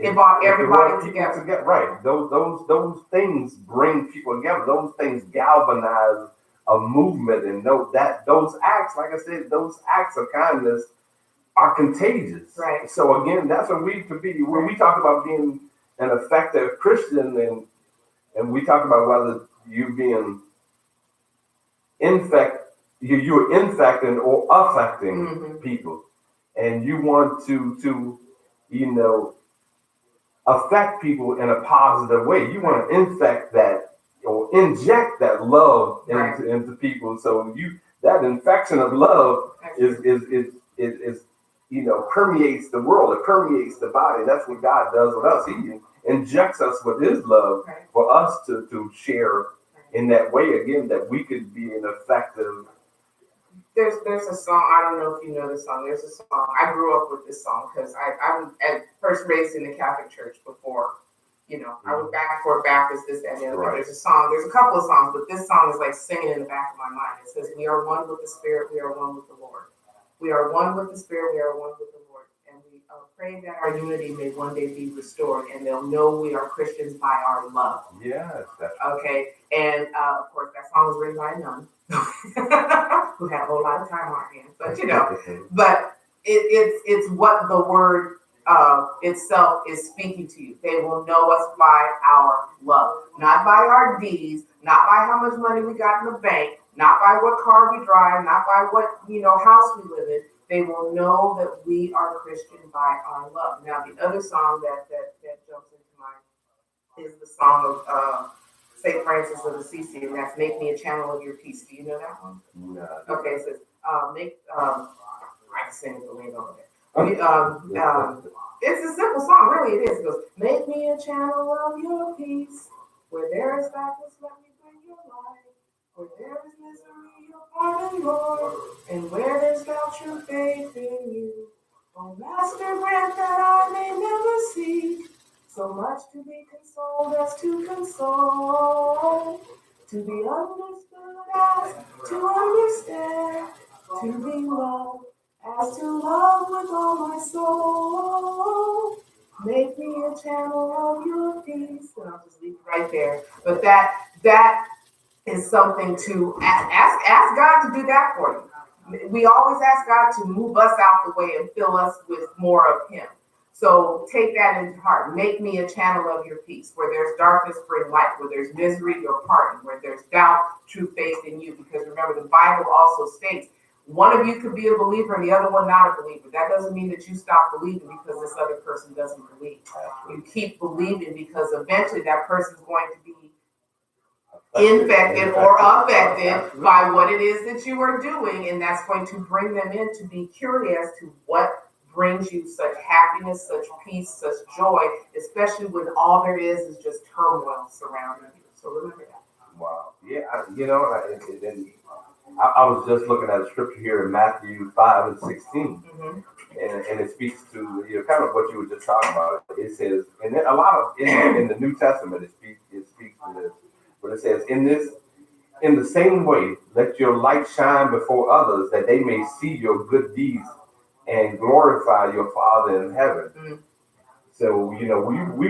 It brought everybody together. Right. Those things bring people together. Those things galvanize a movement, and those acts, like I said, those acts of kindness are contagious. Right. So again, that's what we could be when we talk about being an effective Christian, and we talk about whether you being you're infecting or affecting people, and you want to affect people in a positive way. You want to infect that or inject that love into people. So that infection of love is permeates the world. It permeates the body. That's what God does with us. He injects us with His love for us to share in that way again, that we could be an effective. There's a song, I don't know if you know this song. There's a song, I grew up with this song because I was at first raised in the Catholic Church before, I was back for Baptist, this, that, and the other. Right. There's a couple of songs, but this song is like singing in the back of my mind. It says, we are one with the Spirit, we are one with the Lord. We are one with the Spirit, we are one with the Lord. And we pray that our unity may one day be restored, and they'll know we are Christians by our love. Yes, that's okay. And of course, that song was written by a nun who had a whole lot of time on her hands. But it's what the word itself is speaking to you. They will know us by our love, not by our deeds, not by how much money we got in the bank, not by what car we drive, not by what house we live in. They will know that we are Christian by our love. Now, the other song that jumps into mind is the song of St. Francis of Assisi, and that's "Make Me a Channel of Your Peace." Do you know that one? No. Okay, it says, I can sing it the way over there. It's a simple song, really it is. It goes, make me a channel of your peace. Where there is darkness, let me bring your light. Where there is misery, your pardon, Lord. And where there's doubt, your faith in you. Oh, Master, grant that I may never see So much to be consoled as to console, to be understood as to understand, to be loved as to love with all my soul. Make me a channel of your peace. And I'll just leave it right there. But that is something to ask God to do that for you. We always ask God to move us out the way and fill us with more of Him. So take that into heart. Make me a channel of your peace. Where there's darkness, bring light. Where there's misery, your pardon. Where there's doubt, true faith in you. Because remember, the Bible also states one of you could be a believer and the other one not a believer. That doesn't mean that you stop believing because this other person doesn't believe. You keep believing because eventually that person's going to be infected or affected by what it is that you are doing, and that's going to bring them in to be curious to what brings you such happiness, such peace, such joy, especially when all there is just turmoil surrounding you. So remember that. Wow. Yeah, I was just looking at a scripture here in Matthew 5:16, Mm-hmm. and it speaks to kind of what you were just talking about. It says, and then a lot of in the New Testament it speaks to this, but it says, in the same way, let your light shine before others, that they may see your good deeds and glorify your Father in heaven. Mm-hmm. So, we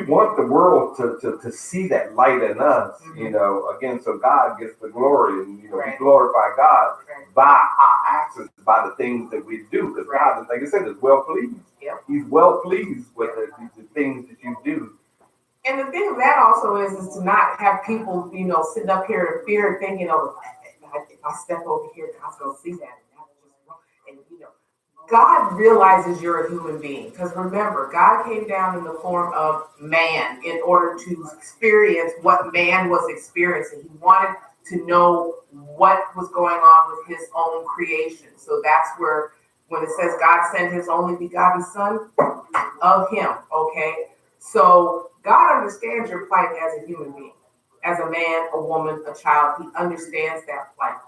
want the world to see that light in us, Mm-hmm. again, so God gets the glory, and, Right. we glorify God Right. by our actions, by the things that we do. Because God, like I said, is well pleased. Yep. He's well pleased with the things that you do. And the thing of that also is to not have people, sitting up here in fear, thinking, oh, if I step over here, God's gonna see that, and that's just wrong. And God realizes you're a human being. Because remember, God came down in the form of man in order to experience what man was experiencing. He wanted to know what was going on with his own creation. So that's where, when it says God sent his only begotten son of him, okay? So God understands your plight as a human being, as a man, a woman, a child. He understands that plight.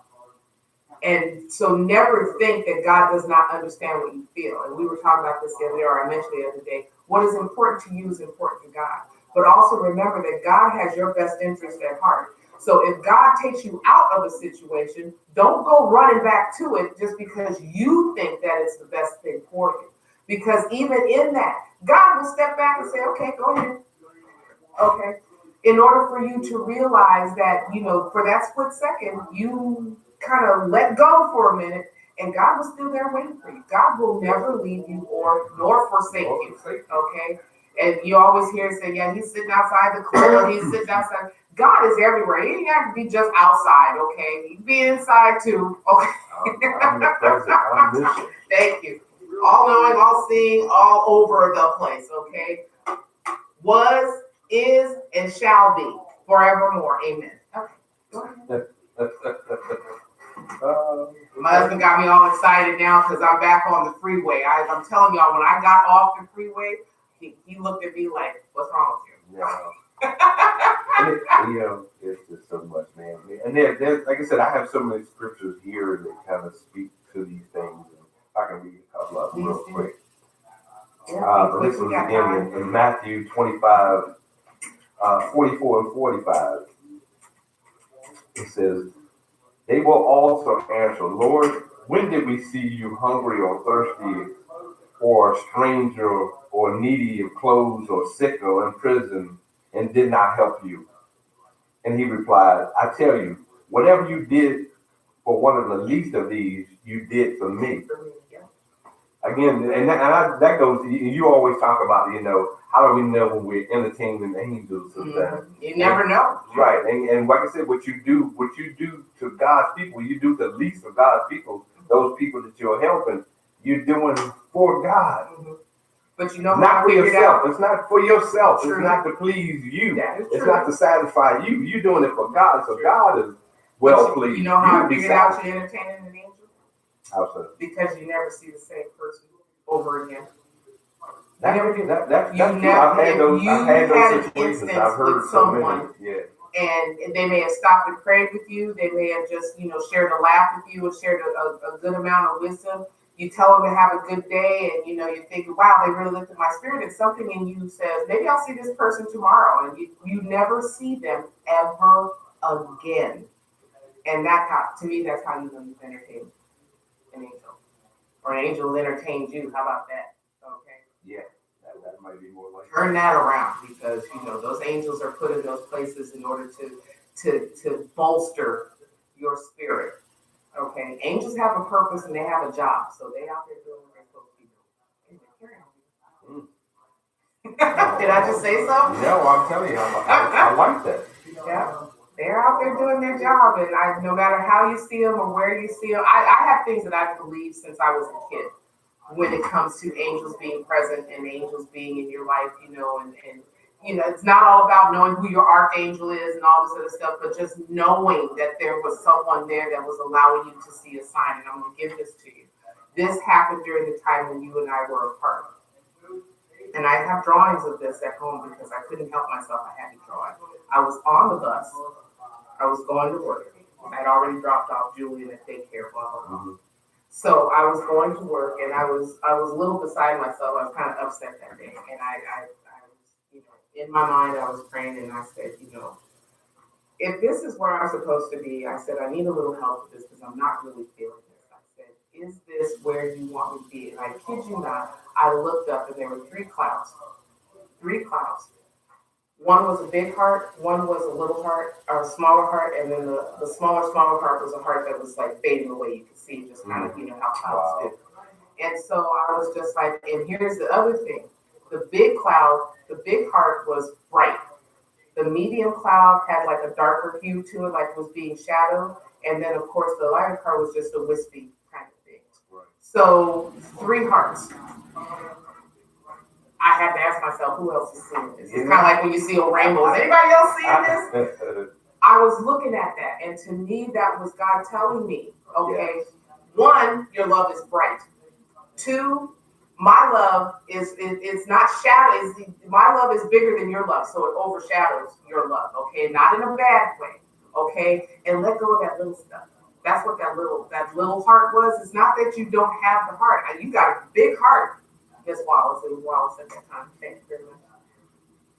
And so never think that God does not understand what you feel. And we were talking about this the other day, or I mentioned the other day. What is important to you is important to God. But also remember that God has your best interest at heart. So if God takes you out of a situation, don't go running back to it just because you think that it's the best thing for you. Because even in that, God will step back and say, okay, go ahead. Okay. In order for you to realize that, for that split second, you kind of let go for a minute, and God was still there waiting for you. God will never leave you nor forsake you. Okay. And you always hear it say, yeah, he's sitting outside the club, he's sitting outside. God is everywhere. He didn't have to be just outside, okay? He can be inside too. Okay. I'm missing. Thank you. All knowing, all seeing, all over the place, okay? Was, is, and shall be forevermore. Amen. Okay. Go ahead. My husband got me all excited now because I'm back on the freeway. I'm telling y'all, when I got off the freeway, he looked at me like, what's wrong with you? Yeah. It's just so much, man. And there's, like I said, I have so many scriptures here that kind of speak to these things. And I can read a couple of them real quick. But this was again in Matthew 25, 44 and 45. It says, they will also answer, Lord, when did we see you hungry or thirsty, or a stranger, or needy of clothes, or sick, or in prison, and did not help you? And he replied, I tell you, whatever you did for one of the least of these, you did for me. Again, and that goes, you always talk about, how do we know when we're entertaining angels sometimes? Mm-hmm. You never know. Right. And like I said, what you do to God's people, you do the least of God's people, those people that you're helping, you're doing for God. Mm-hmm. But not for yourself. It's not for yourself. True. It's not to please you. It's not to satisfy you. You're doing it for God. So God is well pleased. You know how I figured out you're entertaining an angel? How so? Because you never see the same person over again. That's true. I've had those situations. I've heard so many. Yeah. And they may have stopped and prayed with you. They may have just, shared a laugh with you and shared a good amount of wisdom. you tell them to have a good day, and you're thinking, wow, they really lifted my spirit, and something in you says, maybe I'll see this person tomorrow, and you never see them ever again. And to me, that's how you know you've entertained an angel. Or an angel entertained you. How about that? Okay. Yeah, that might be more like Turn that around, because those angels are put in those places in order to bolster your spirit. Okay. Angels have a purpose and they have a job, so they out there doing what they're supposed to be doing. Did I just say something? No, I'm telling you, I like that. Yeah. They're out there doing their job, and no matter how you see them or where you see them, I have things that I've believed since I was a kid when it comes to angels being present and angels being in your life, and it's not all about knowing who your archangel is and all this other stuff, but just knowing that there was someone there that was allowing you to see a sign. And I'm going to give this to you. This happened during the time when you and I were apart. And I have drawings of this at home because I couldn't help myself. I had to draw it. I was on the bus. I was going to work. I'd already dropped off Julian at daycare, blah, blah, blah. So I was going to work, and I was a little beside myself. I was kind of upset that day. And I was, in my mind, I was praying, and I said, if this is where I'm supposed to be, I said, I need a little help with this because I'm not really feeling this. I said, is this where you want me to be? And I kid you not, I looked up, and there were 3 clouds. 3 clouds. One was a big heart, one was a little heart, or a smaller heart, and then the smaller heart was a heart that was like fading away. You could see just kind of, how clouds do. And so I was just like, and here's the other thing. The big cloud, the big heart was bright. The medium cloud had like a darker hue to it, like it was being shadowed. And then, of course, the lighter part was just a wispy kind of thing. Right. So 3 hearts. I had to ask myself, who else is seeing this? It's kind of like when you see a rainbow. Is anybody else seeing this? I was looking at that, and to me, that was God telling me, okay, 1, your love is bright. 2, my love is not shadow. My love is bigger than your love, so it overshadows your love. Okay, not in a bad way. Okay, and let go of that little stuff. That's what that little heart was. It's not that you don't have the heart. You got a big heart. Just Wallace at that time. Thank you very much.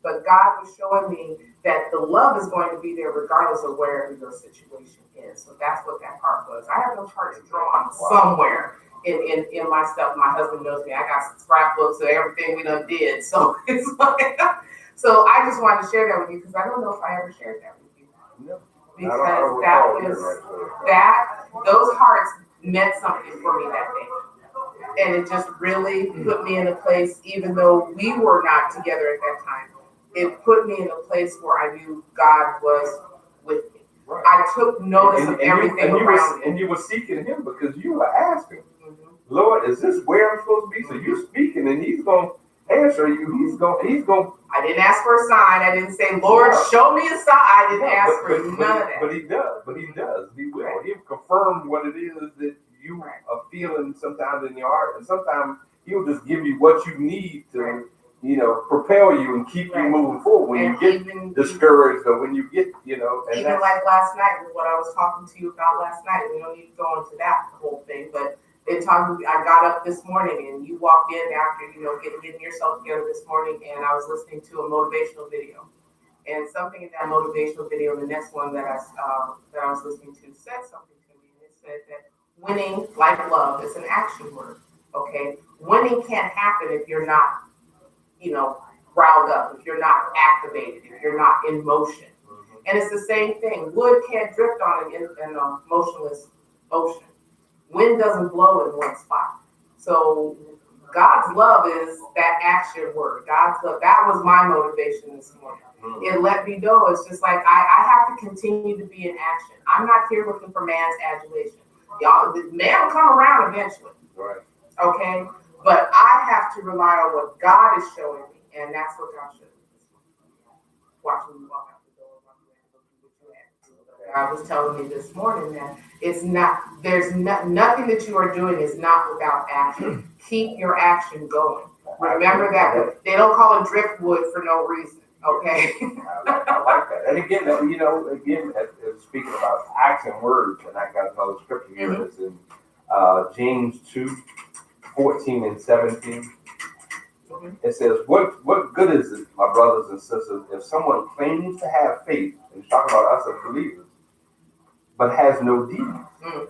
But God was showing me that the love is going to be there regardless of wherever your situation is. So that's what that heart was. I have those hearts drawn somewhere in my stuff. My husband knows me. I got some scrapbooks of everything we done did. So it's like, so I just wanted to share that with you because I don't know if I ever shared that with you. No. Because those hearts meant something for me that day. And it just really put me in a place, even though we were not together at that time, it put me in a place where I knew God was with me. Right. I took notice of everything around me. And you were seeking him because you were asking, Lord, is this where I'm supposed to be? So you're speaking and he's going to answer you. He's going. I didn't ask for a sign. I didn't say, Lord, show me a sign. I didn't ask for none of that. But he does. He will. Right. He'll confirm what it is that you are feeling sometimes in your heart, and sometimes he'll just give you what you need to, propel you and keep you moving forward when you get discouraged or when you get, and even like last night, what I was talking to you about last night. We don't need to go into that whole thing, but I got up this morning and you walked in after, getting yourself together this morning, and I was listening to a motivational video, and something in that motivational video, the next one that I was listening to said something to me, and it said that winning, like love, is an action word, okay? Winning can't happen if you're not, riled up, if you're not activated, if you're not in motion. Mm-hmm. And it's the same thing. Wood can't drift on an motionless ocean. Wind doesn't blow in one spot. So God's love is that action word. God's love, that was my motivation this morning. Mm-hmm. It let me know. It's just like, I have to continue to be in action. I'm not here looking for man's adulation. Y'all, the man will come around eventually. Right. Okay? But I have to rely on what God is showing me, and that's what God showed me this morning. Watching you walk out the door, God was telling me this morning that nothing that you are doing is not without action. Keep your action going. Remember that they don't call it driftwood for no reason. Okay. I like that. And again, speaking about action words, and I got another scripture here. It's in James 2, 14 and 17. Mhm. It says, what good is it, my brothers and sisters, if someone claims to have faith, and it's talking about us as believers, but has no deeds? Mm.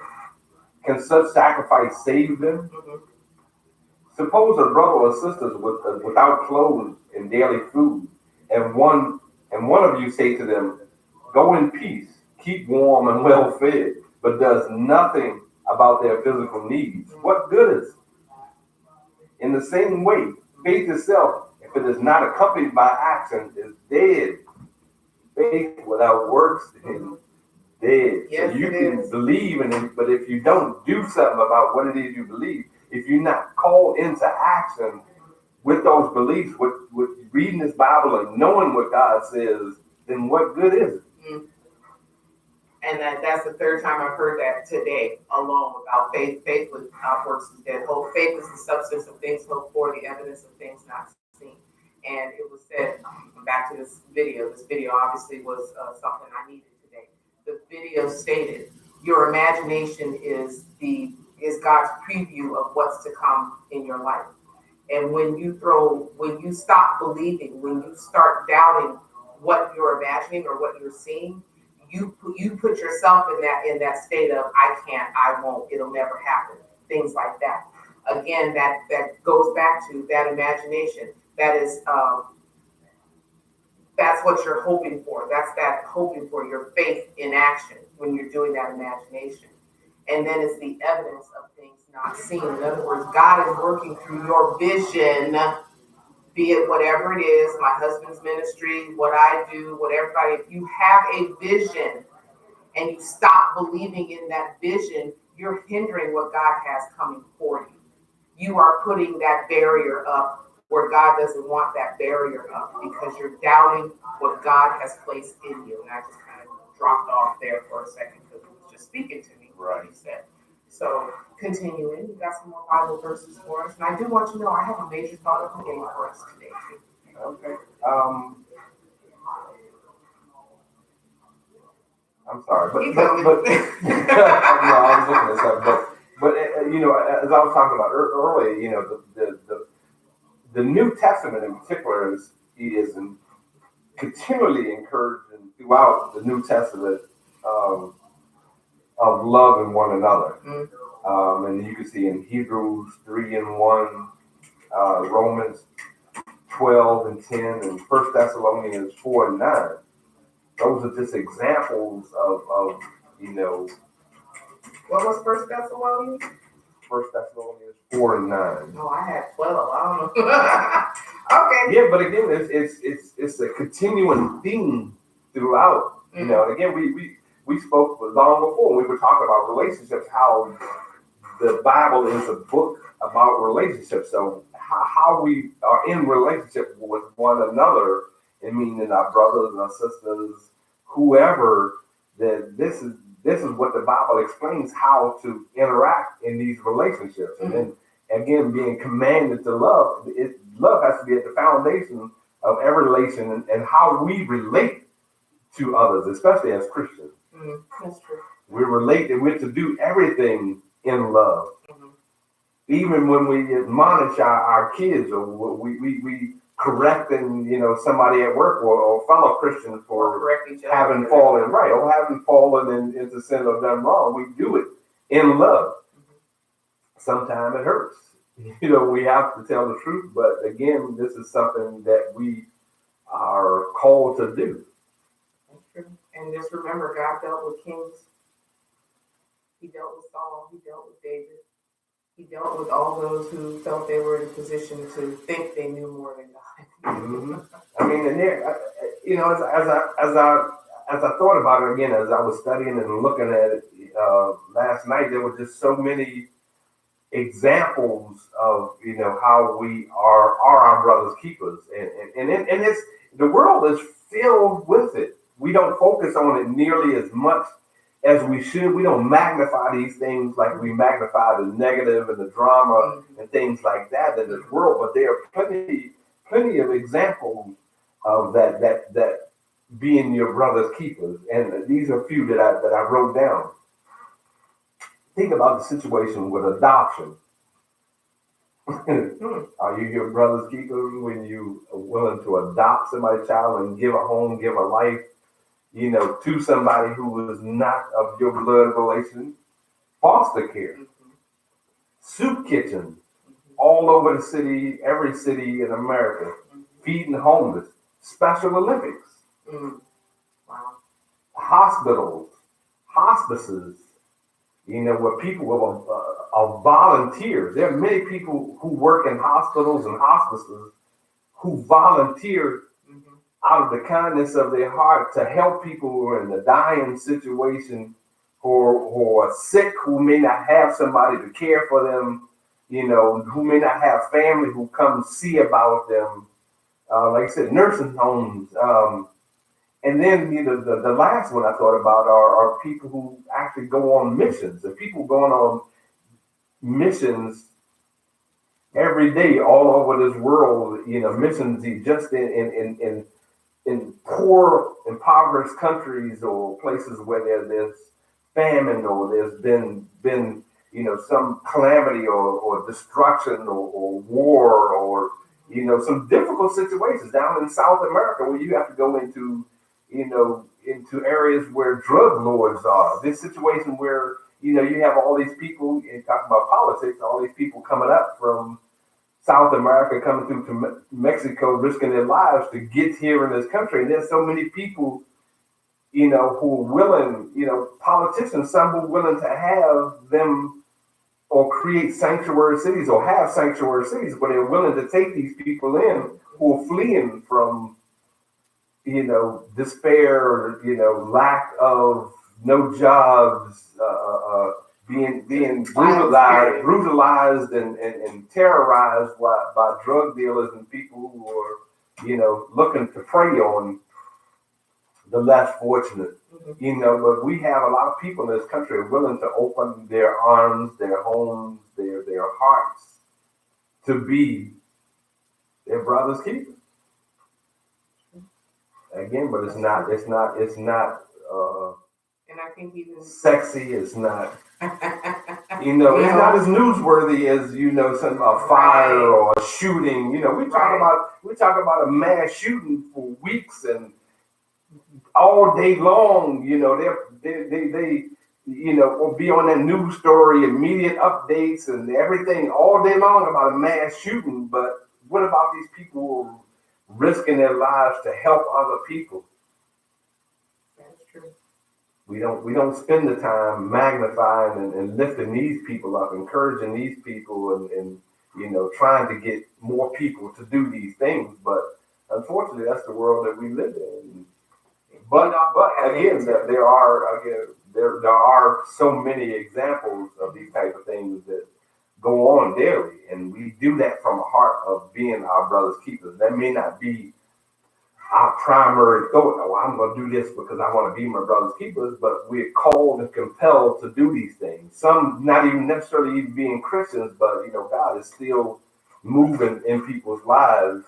Can such sacrifice save them? Mhm. Suppose a brother or sister without clothes and daily food, and one of you say to them, "Go in peace, keep warm and well fed," but does nothing about their physical needs. What good is it? In the same way, faith itself, if it is not accompanied by action, is dead. Faith without works is dead. Yes, So you it can is. believe in it, but if you don't do something about what it is you believe, if you're not called into action with those beliefs, with reading this Bible and knowing what God says, then what good is it? Mm. And that's the third time I've heard that today alone about faith. Faith without works is dead. Hope, faith is the substance of things hoped for, the evidence of things not seen. And it was said, back to this video. This video obviously was something I needed today. The video stated, your imagination is God's preview of what's to come in your life. And when you stop believing, when you start doubting what you're imagining or what you're seeing, you put yourself in that state of I can't, I won't, it'll never happen, things like that. Again, that goes back to that imagination. That's what you're hoping for. That's that hoping for your faith in action when you're doing that imagination. And then it's the evidence of things not seen. In other words, God is working through your vision, be it whatever it is, my husband's ministry, what I do, what everybody, if you have a vision and you stop believing in that vision, you're hindering what God has coming for you. You are putting that barrier up where God doesn't want that barrier up because you're doubting what God has placed in you. And I just kind of dropped off there for a second because it was just speaking to me, what you said. So continuing, we got some more Bible verses for us. And I do want you to know I have a major thought of the day for us today too. Okay. I'm sorry, Keep but going. no, I was looking at something, but you know, as I was talking about earlier, you know, the New Testament in particular is continually encouraging throughout the New Testament of loving one another. Mm. And you can see in Hebrews 3:1, Romans 12:10, and 1 Thessalonians 4:9. Those are just examples of you know, What was First Thessalonians? 1 Thessalonians 4:9. Oh, I had 12. I don't know. Okay. Yeah, but again, it's a continuing theme throughout. You know, and again, we spoke long before we were talking about relationships, how the Bible is a book about relationships. So how we are in relationship with one another, and meaning our brothers, our sisters, whoever, that this is what the Bible explains how to interact in these relationships. And then again, being commanded to love, love has to be at the foundation of every relation and how we relate to others, especially as Christians. That's true. We relate and we're to do everything in love. Even when we admonish our kids, or we correcting, you know, somebody at work or fellow Christians for having fallen right or having fallen into sin or done wrong, we do it in love. Sometimes it hurts. You know, we have to tell the truth, but again, this is something that we are called to do. That's true. And just remember, God dealt with kings. He dealt with Saul. He dealt with David. He dealt with all those who felt they were in a position to think they knew more than God. I mean, and there, you know, as I thought about it again, as I was studying and looking at it last night, there were just so many examples of, you know, how we are our brother's keepers, and it's the world is filled with it. We don't focus on it nearly as much as we should. We don't magnify these things like we magnify the negative and the drama and things like that in this world. But there are plenty of examples of that being your brother's keepers. And these are a few that I wrote down. Think about the situation with adoption. Are you your brother's keeper when you are willing to adopt somebody's child and give a home, give a life, to somebody who is not of your blood relation? Foster care, soup kitchens all over the city, every city in America, feeding homeless, Special Olympics, Wow. hospitals, hospices, where people are volunteers. There are many people who work in hospitals and hospices who volunteer out of the kindness of their heart to help people who are in a dying situation, who are sick, who may not have somebody to care for them, who may not have family who come see about them. Like I said, nursing homes. And then the last one I thought about are people who actually go on missions. The people going on missions every day all over this world. Missions just in poor, impoverished countries or places where there's famine or there's been some calamity or destruction or war or some difficult situations down in South America where you have to go into areas where drug lords are. This situation where you have all these people, and talking about politics, all these people coming up from South America, coming through to Mexico, risking their lives to get here in this country. And there's so many people, who are willing, politicians, some who are willing to have them or create sanctuary cities or have sanctuary cities, but they're willing to take these people in who are fleeing from, despair, lack of no jobs, being brutalized and terrorized by drug dealers and people who are, looking to prey on the less fortunate. But we have a lot of people in this country willing to open their arms, their homes, their hearts to be their brother's keeper. Again, but it's not And I think even sexy. It's not it's not as newsworthy as something about fire or a shooting. We talk about a mass shooting for weeks and all day long. They will be on that news story, immediate updates and everything all day long about a mass shooting. But what about these people who are risking their lives to help other people? that's true. We don't spend the time magnifying and lifting these people up, encouraging these people, and trying to get more people to do these things. But unfortunately, that's the world that we live in. But again, there are so many examples of these type of things that go on daily, and we do that from a heart of being our brother's keepers. That may not be our primary thought. Oh, I'm going to do this because I want to be my brother's keepers, but we're called and compelled to do these things. Some not even necessarily even being Christians, but God is still moving in people's lives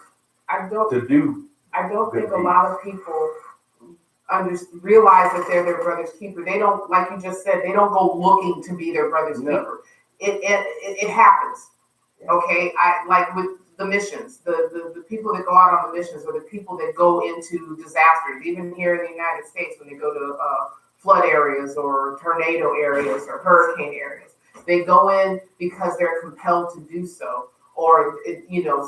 to do. I don't think a lot of people realize that they're their brother's keeper. They don't, like you just said, they don't go looking to be their brother's keeper. It happens. Okay, I like with the missions, the people that go out on the missions, or the people that go into disasters, even here in the United States, when they go to flood areas or tornado areas or hurricane areas, they go in because they're compelled to do so. Or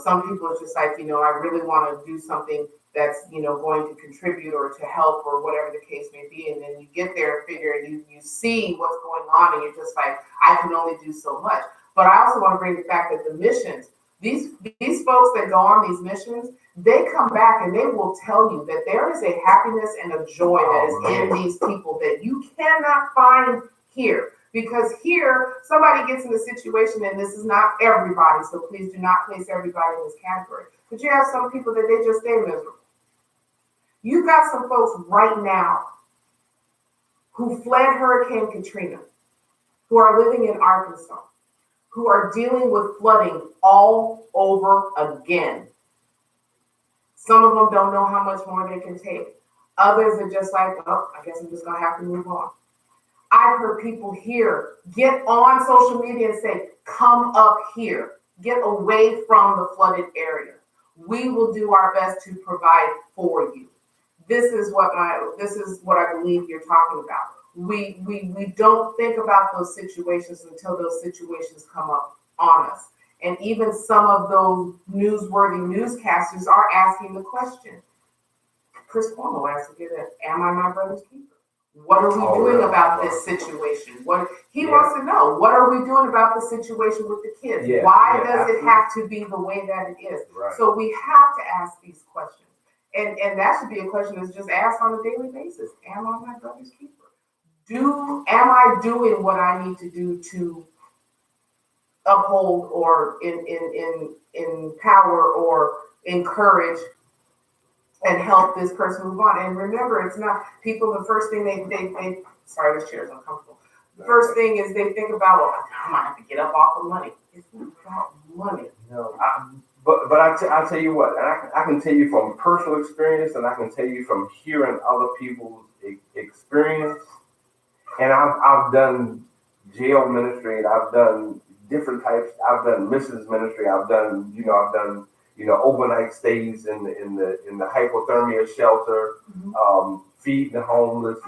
some people are just like, I really want to do something that's going to contribute or to help or whatever the case may be, and then you get there and figure and you see what's going on, and you're just like, I can only do so much. But I also want to bring the fact that the missions, these folks that go on these missions, they come back and they will tell you that there is a happiness and a joy that is in these people that you cannot find here. Because here, somebody gets in a situation, and this is not everybody, so please do not place everybody in this category. But you have some people that they just stay miserable. You've got some folks right now who fled Hurricane Katrina, who are living in Arkansas, who are dealing with flooding all over again. Some of them don't know how much more they can take. Others are just like, oh, I guess I'm just going to have to move on. I've heard people here get on social media and say, come up here. get away from the flooded area. We will do our best to provide for you. This is what I believe you're talking about. We don't think about those situations until those situations come up on us. And even some of those newsworthy newscasters are asking the question. Chris Cuomo asked it, am I my brother's keeper? What are we doing about this situation? What he wants to know, what are we doing about the situation with the kids? Why does it have to be the way that it is? Right. So we have to ask these questions. And that should be a question that's just asked on a daily basis. Am I my brother's keeper? Am I doing what I need to do to uphold or empower or encourage and help this person move on? And remember, it's not people, the first thing they sorry, this chair is uncomfortable. The first thing is they think about, well, I might have to get up off of money. It's not about money. No, but I'll tell you what, and I can tell you from personal experience, and I can tell you from hearing other people's experience. And I've done jail ministry, and I've done different types. I've done missions ministry. I've done overnight stays in the hypothermia shelter, feeding the homeless.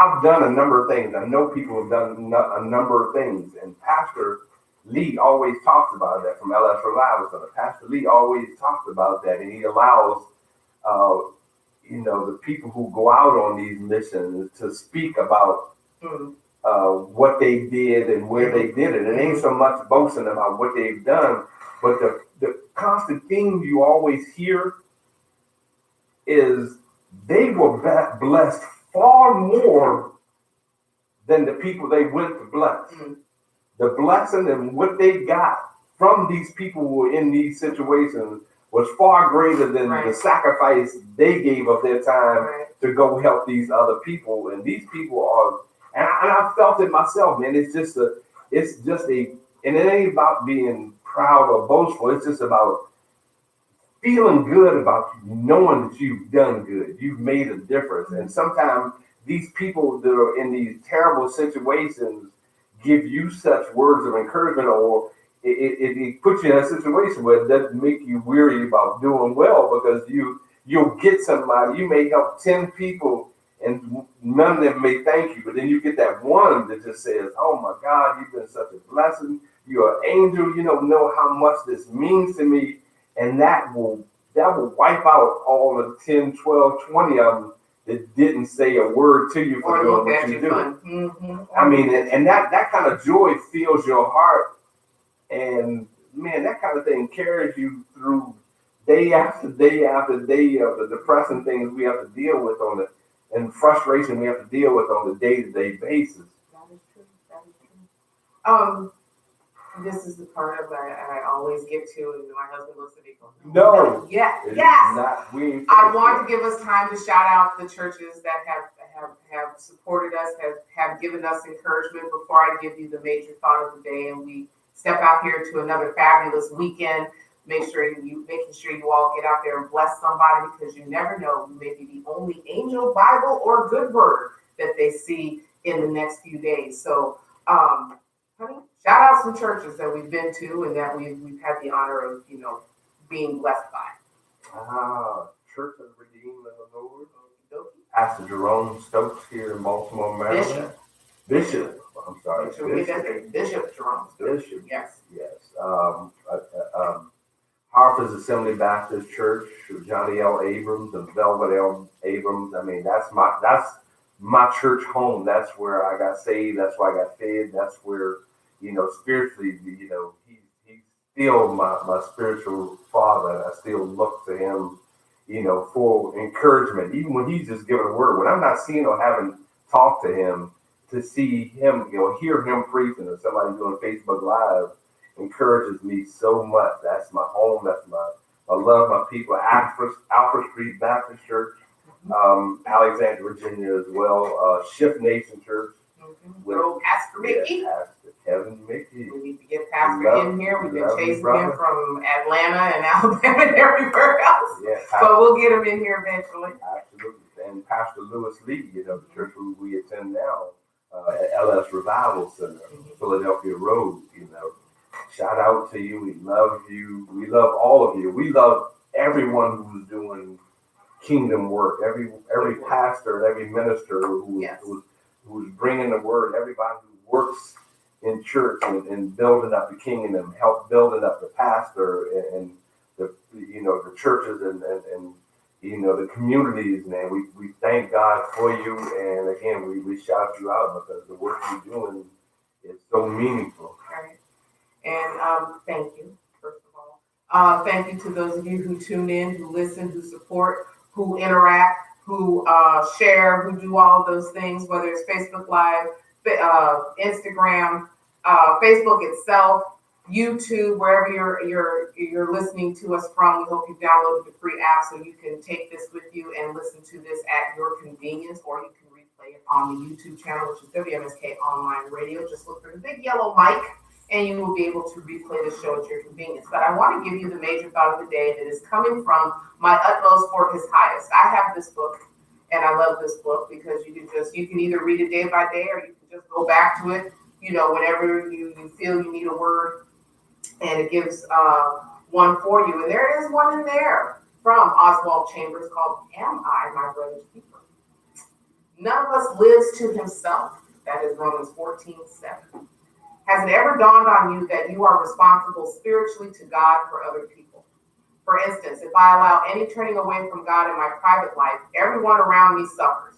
I've done a number of things. I know people have done a number of things, and Pastor Lee always talks about that from LS Revival Center. Pastor Lee always talks about that, and he allows the people who go out on these missions to speak about what they did and where they did it. It ain't so much boasting about what they've done, but the constant theme you always hear is they were blessed far more than the people they went to bless. The blessing and what they got from these people who were in these situations was far greater than the sacrifice they gave of their time to go help these other people. And these people are, and I felt it myself, man. It's just and it ain't about being proud or boastful. It's just about feeling good about knowing that you've done good. You've made a difference. And sometimes these people that are in these terrible situations give you such words of encouragement, or it puts you in a situation where it doesn't make you weary about doing well, because you'll get somebody, you may help 10 people and none of them may thank you, but then you get that one that just says, oh my God, you've been such a blessing. You're an angel. You don't know how much this means to me. And that will wipe out all the 10, 12, 20 of them that didn't say a word to you for doing what you do. I mean, and that kind of joy fills your heart. And man, that kind of thing carries you through day after day after day of the depressing things we have to deal with and frustration we have to deal with on a day-to-day basis. That is true. That is true. This is the part of I always get to, and my husband looks at me going, no. Yes. I want to give us time to shout out the churches that have supported us, have given us encouragement before I give you the major thought of the day, and we step out here to another fabulous weekend. Making sure you all get out there and bless somebody, because you never know, you may be the only angel, Bible, or good word that they see in the next few days. So, honey, shout out some churches that we've been to and that we've had the honor of, being blessed by. Church of the Redeemer of the Lord. Pastor Jerome Stokes here in Baltimore, Maryland. Bishop. I'm sorry. Bishop Jerome Stokes. Bishop. Yes. Harper's Assembly Baptist Church, Johnny L. Abrams and Velvet L. Abrams. I mean, that's my church home. That's where I got saved. That's where I got fed. That's where, spiritually, he's still my spiritual father. I still look to him, for encouragement, even when he's just giving a word. When I'm not seeing or having talked to him, to see him, hear him preaching, or somebody doing Facebook Live encourages me so much. That's my home. That's I love my people. Alfred Street Baptist Church, Alexandria, Virginia as well. Shift Nation Church. With Pastor Mickey. Pastor Kevin Mickey. We need to get Pastor in here. We've been chasing him from Atlanta and Alabama and everywhere else. Yeah, but we'll get him in here eventually. Absolutely. And Pastor Lewis Lee, the church we attend now, at LS Revival Center, Philadelphia Road, shout out to you. We love you. We love all of you. We love everyone who's doing kingdom work. Every pastor, every minister Yes. who's bringing the word. Everybody who works in church and building up the kingdom, help building up the pastor and the the churches and the communities, man. We thank God for you, and again we shout you out because the work you're doing is so meaningful. Right. And thank you, first of all. Thank you to those of you who tune in, who listen, who support, who interact, who share, who do all of those things, whether it's Facebook Live, Instagram, Facebook itself, YouTube, wherever you're listening to us from. We hope you downloaded the free app so you can take this with you and listen to this at your convenience, or you can replay it on the YouTube channel, which is WMSK Online Radio. Just look for the big yellow mic and you will be able to replay the show at your convenience. But I want to give you the major thought of the day that is coming from My Utmost for His Highest. I have this book, and I love this book because you can either read it day by day, or you can just go back to it, whenever you feel you need a word, and it gives one for you. And there is one in there from Oswald Chambers called Am I My Brother's Keeper? None of us lives to himself. That is Romans 14:7. Has it ever dawned on you that you are responsible spiritually to God for other people? For instance, if I allow any turning away from God in my private life, everyone around me suffers.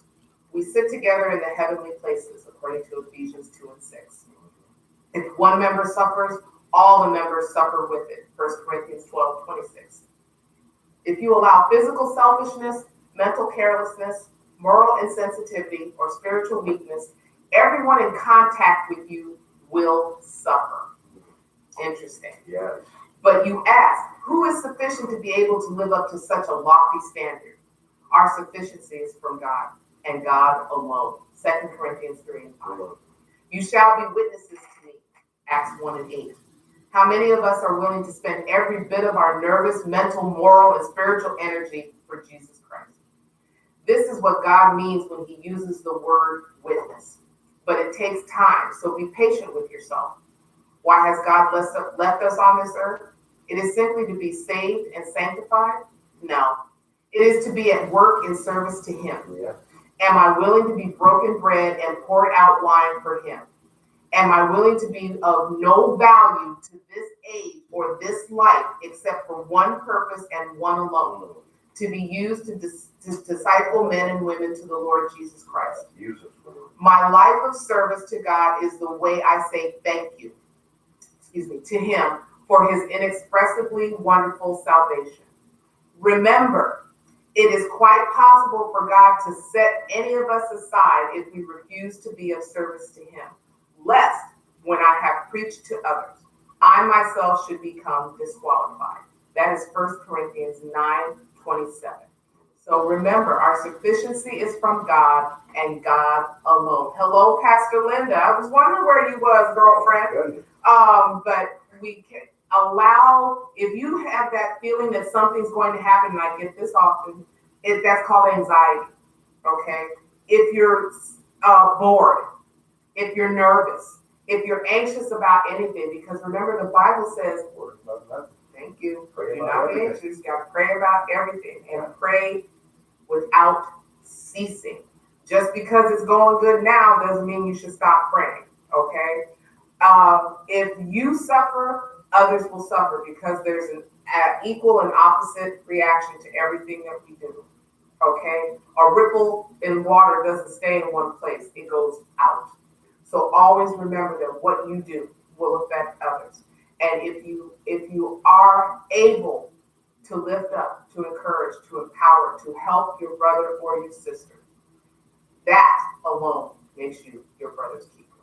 We sit together in the heavenly places, according to Ephesians 2:6. If one member suffers, all the members suffer with it, 1 Corinthians 12:26. If you allow physical selfishness, mental carelessness, moral insensitivity, or spiritual weakness, everyone in contact with you will suffer. Interesting. Yes. But you ask, who is sufficient to be able to live up to such a lofty standard? Our sufficiency is from God, and God alone. 2 Corinthians 3:5. You shall be witnesses to me, Acts 1:8. How many of us are willing to spend every bit of our nervous, mental, moral, and spiritual energy for Jesus Christ? This is what God means when he uses the word witness. But it takes time, so be patient with yourself. Why has God left us on this earth? It is simply to be saved and sanctified? No. It is to be at work in service to him. Yeah. Am I willing to be broken bread and poured out wine for him? Am I willing to be of no value to this age or this life except for one purpose and one alone? To be used to disciple men and women to the Lord Jesus Christ. Use it. My life of service to God is the way I say thank you, to him for his inexpressibly wonderful salvation. Remember, it is quite possible for God to set any of us aside if we refuse to be of service to him, lest when I have preached to others, I myself should become disqualified. That is 1 Corinthians 9:27. So remember, our sufficiency is from God and God alone. Hello, Pastor Linda. I was wondering where you was, girlfriend. But we can allow, if you have that feeling that something's going to happen, and I get this often, that's called anxiety, okay? If you're bored, if you're nervous, if you're anxious about anything, because remember the Bible says, thank you, do not be anxious, you got to pray about everything, and pray without ceasing. Just because it's going good now doesn't mean you should stop praying, okay? If you suffer, others will suffer, because there's an equal and opposite reaction to everything that we do, okay? A ripple in water doesn't stay in one place, it goes out. So always remember that what you do will affect others. And if you are able to lift up, to encourage, to empower, to help your brother or your sister, that alone makes you your brother's keeper.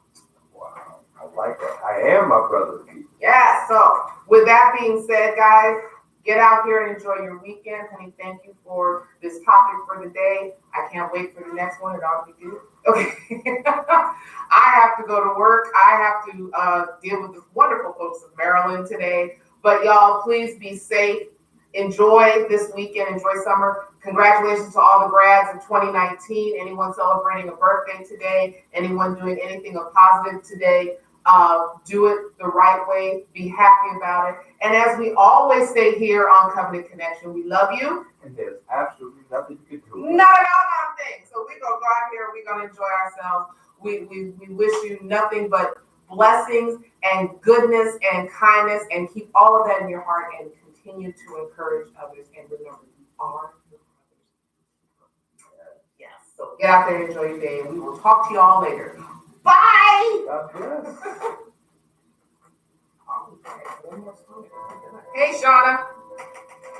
Wow, I like that. I am my brother's keeper. Yeah, so with that being said, guys, get out here and enjoy your weekend. Honey, thank you for this topic for the day. I can't wait for the next one. It ought to be good. Okay. I have to go to work. I have to deal with the wonderful folks of Maryland today. But y'all, please be safe. Enjoy this weekend. Enjoy summer. Congratulations to all the grads of 2019. Anyone celebrating a birthday today? Anyone doing anything of positive today? Do it the right way, be happy about it. And as we always say here on Covenant Connection, we love you. And there's absolutely nothing you can do. Not at all, not a thing. So we're going to go out here, we're going to enjoy ourselves. We wish you nothing but blessings and goodness and kindness, and keep all of that in your heart and continue to encourage others. And remember, you are your brother's. Yes. So get out there and enjoy your day, and we will talk to you all later. Bye. God bless. Hey, Shauna.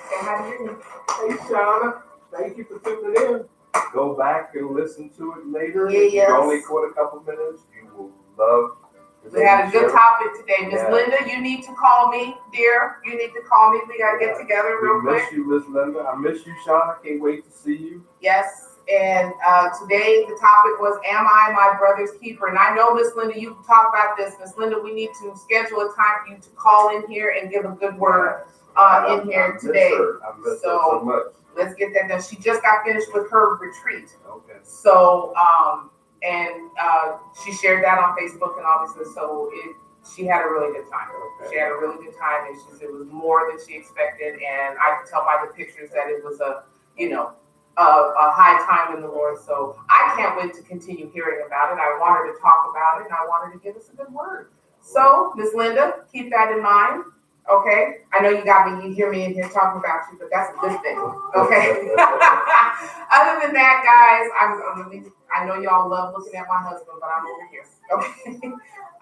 Say hi to your Hey, Shauna, thank you for tuning in. Go back and listen to it later. Yeah, If yes. you only caught a couple minutes, you will love this We had a good show. topic today. Miss Yeah. Linda, you need to call me, dear. You need to call me. We gotta get together real We miss quick. you, Miss Linda. I miss you, Shauna. Can't wait to see you. Yes. And today the topic was, am I my brother's keeper? And I know, Miss Linda, you talked about this. Miss Linda, we need to schedule a time for you to call in here and give a good word in here today. I miss her so much. Let's get that done. She just got finished with her retreat. Okay. So, she shared that on Facebook, and obviously, she had a really good time. Okay. She had a really good time, and she said it was more than she expected, and I could tell by the pictures that it was a high time in the Lord. So I can't wait to continue hearing about it. I want her to talk about it, and I want her to give us a good word. So, Miss Linda, keep that in mind. Okay, I know you hear me in here talking about you, but that's a good thing. Okay. Other than that, guys, I know y'all love looking at my husband, but I'm over here. Okay.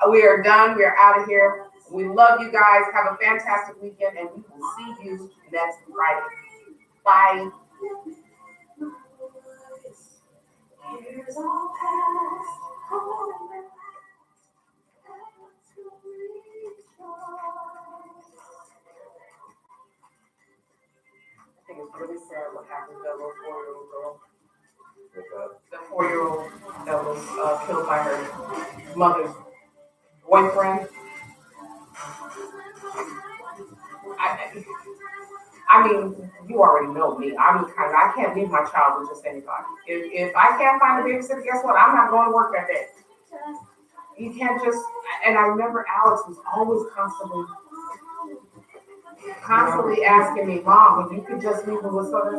We are done. We are out of here. We love you guys. Have a fantastic weekend, and we will see you next Friday. Bye. Years all past, I think it's really sad what happened to that little 4-year-old girl. The 4-year-old that was killed by her mother's boyfriend. I mean, you already know me. I can't leave my child with just anybody. If I can't find a babysitter, guess what? I'm not going to work that day. You can't just, and I remember Alex was always constantly asking me, Mom, if you could just leave her with someone.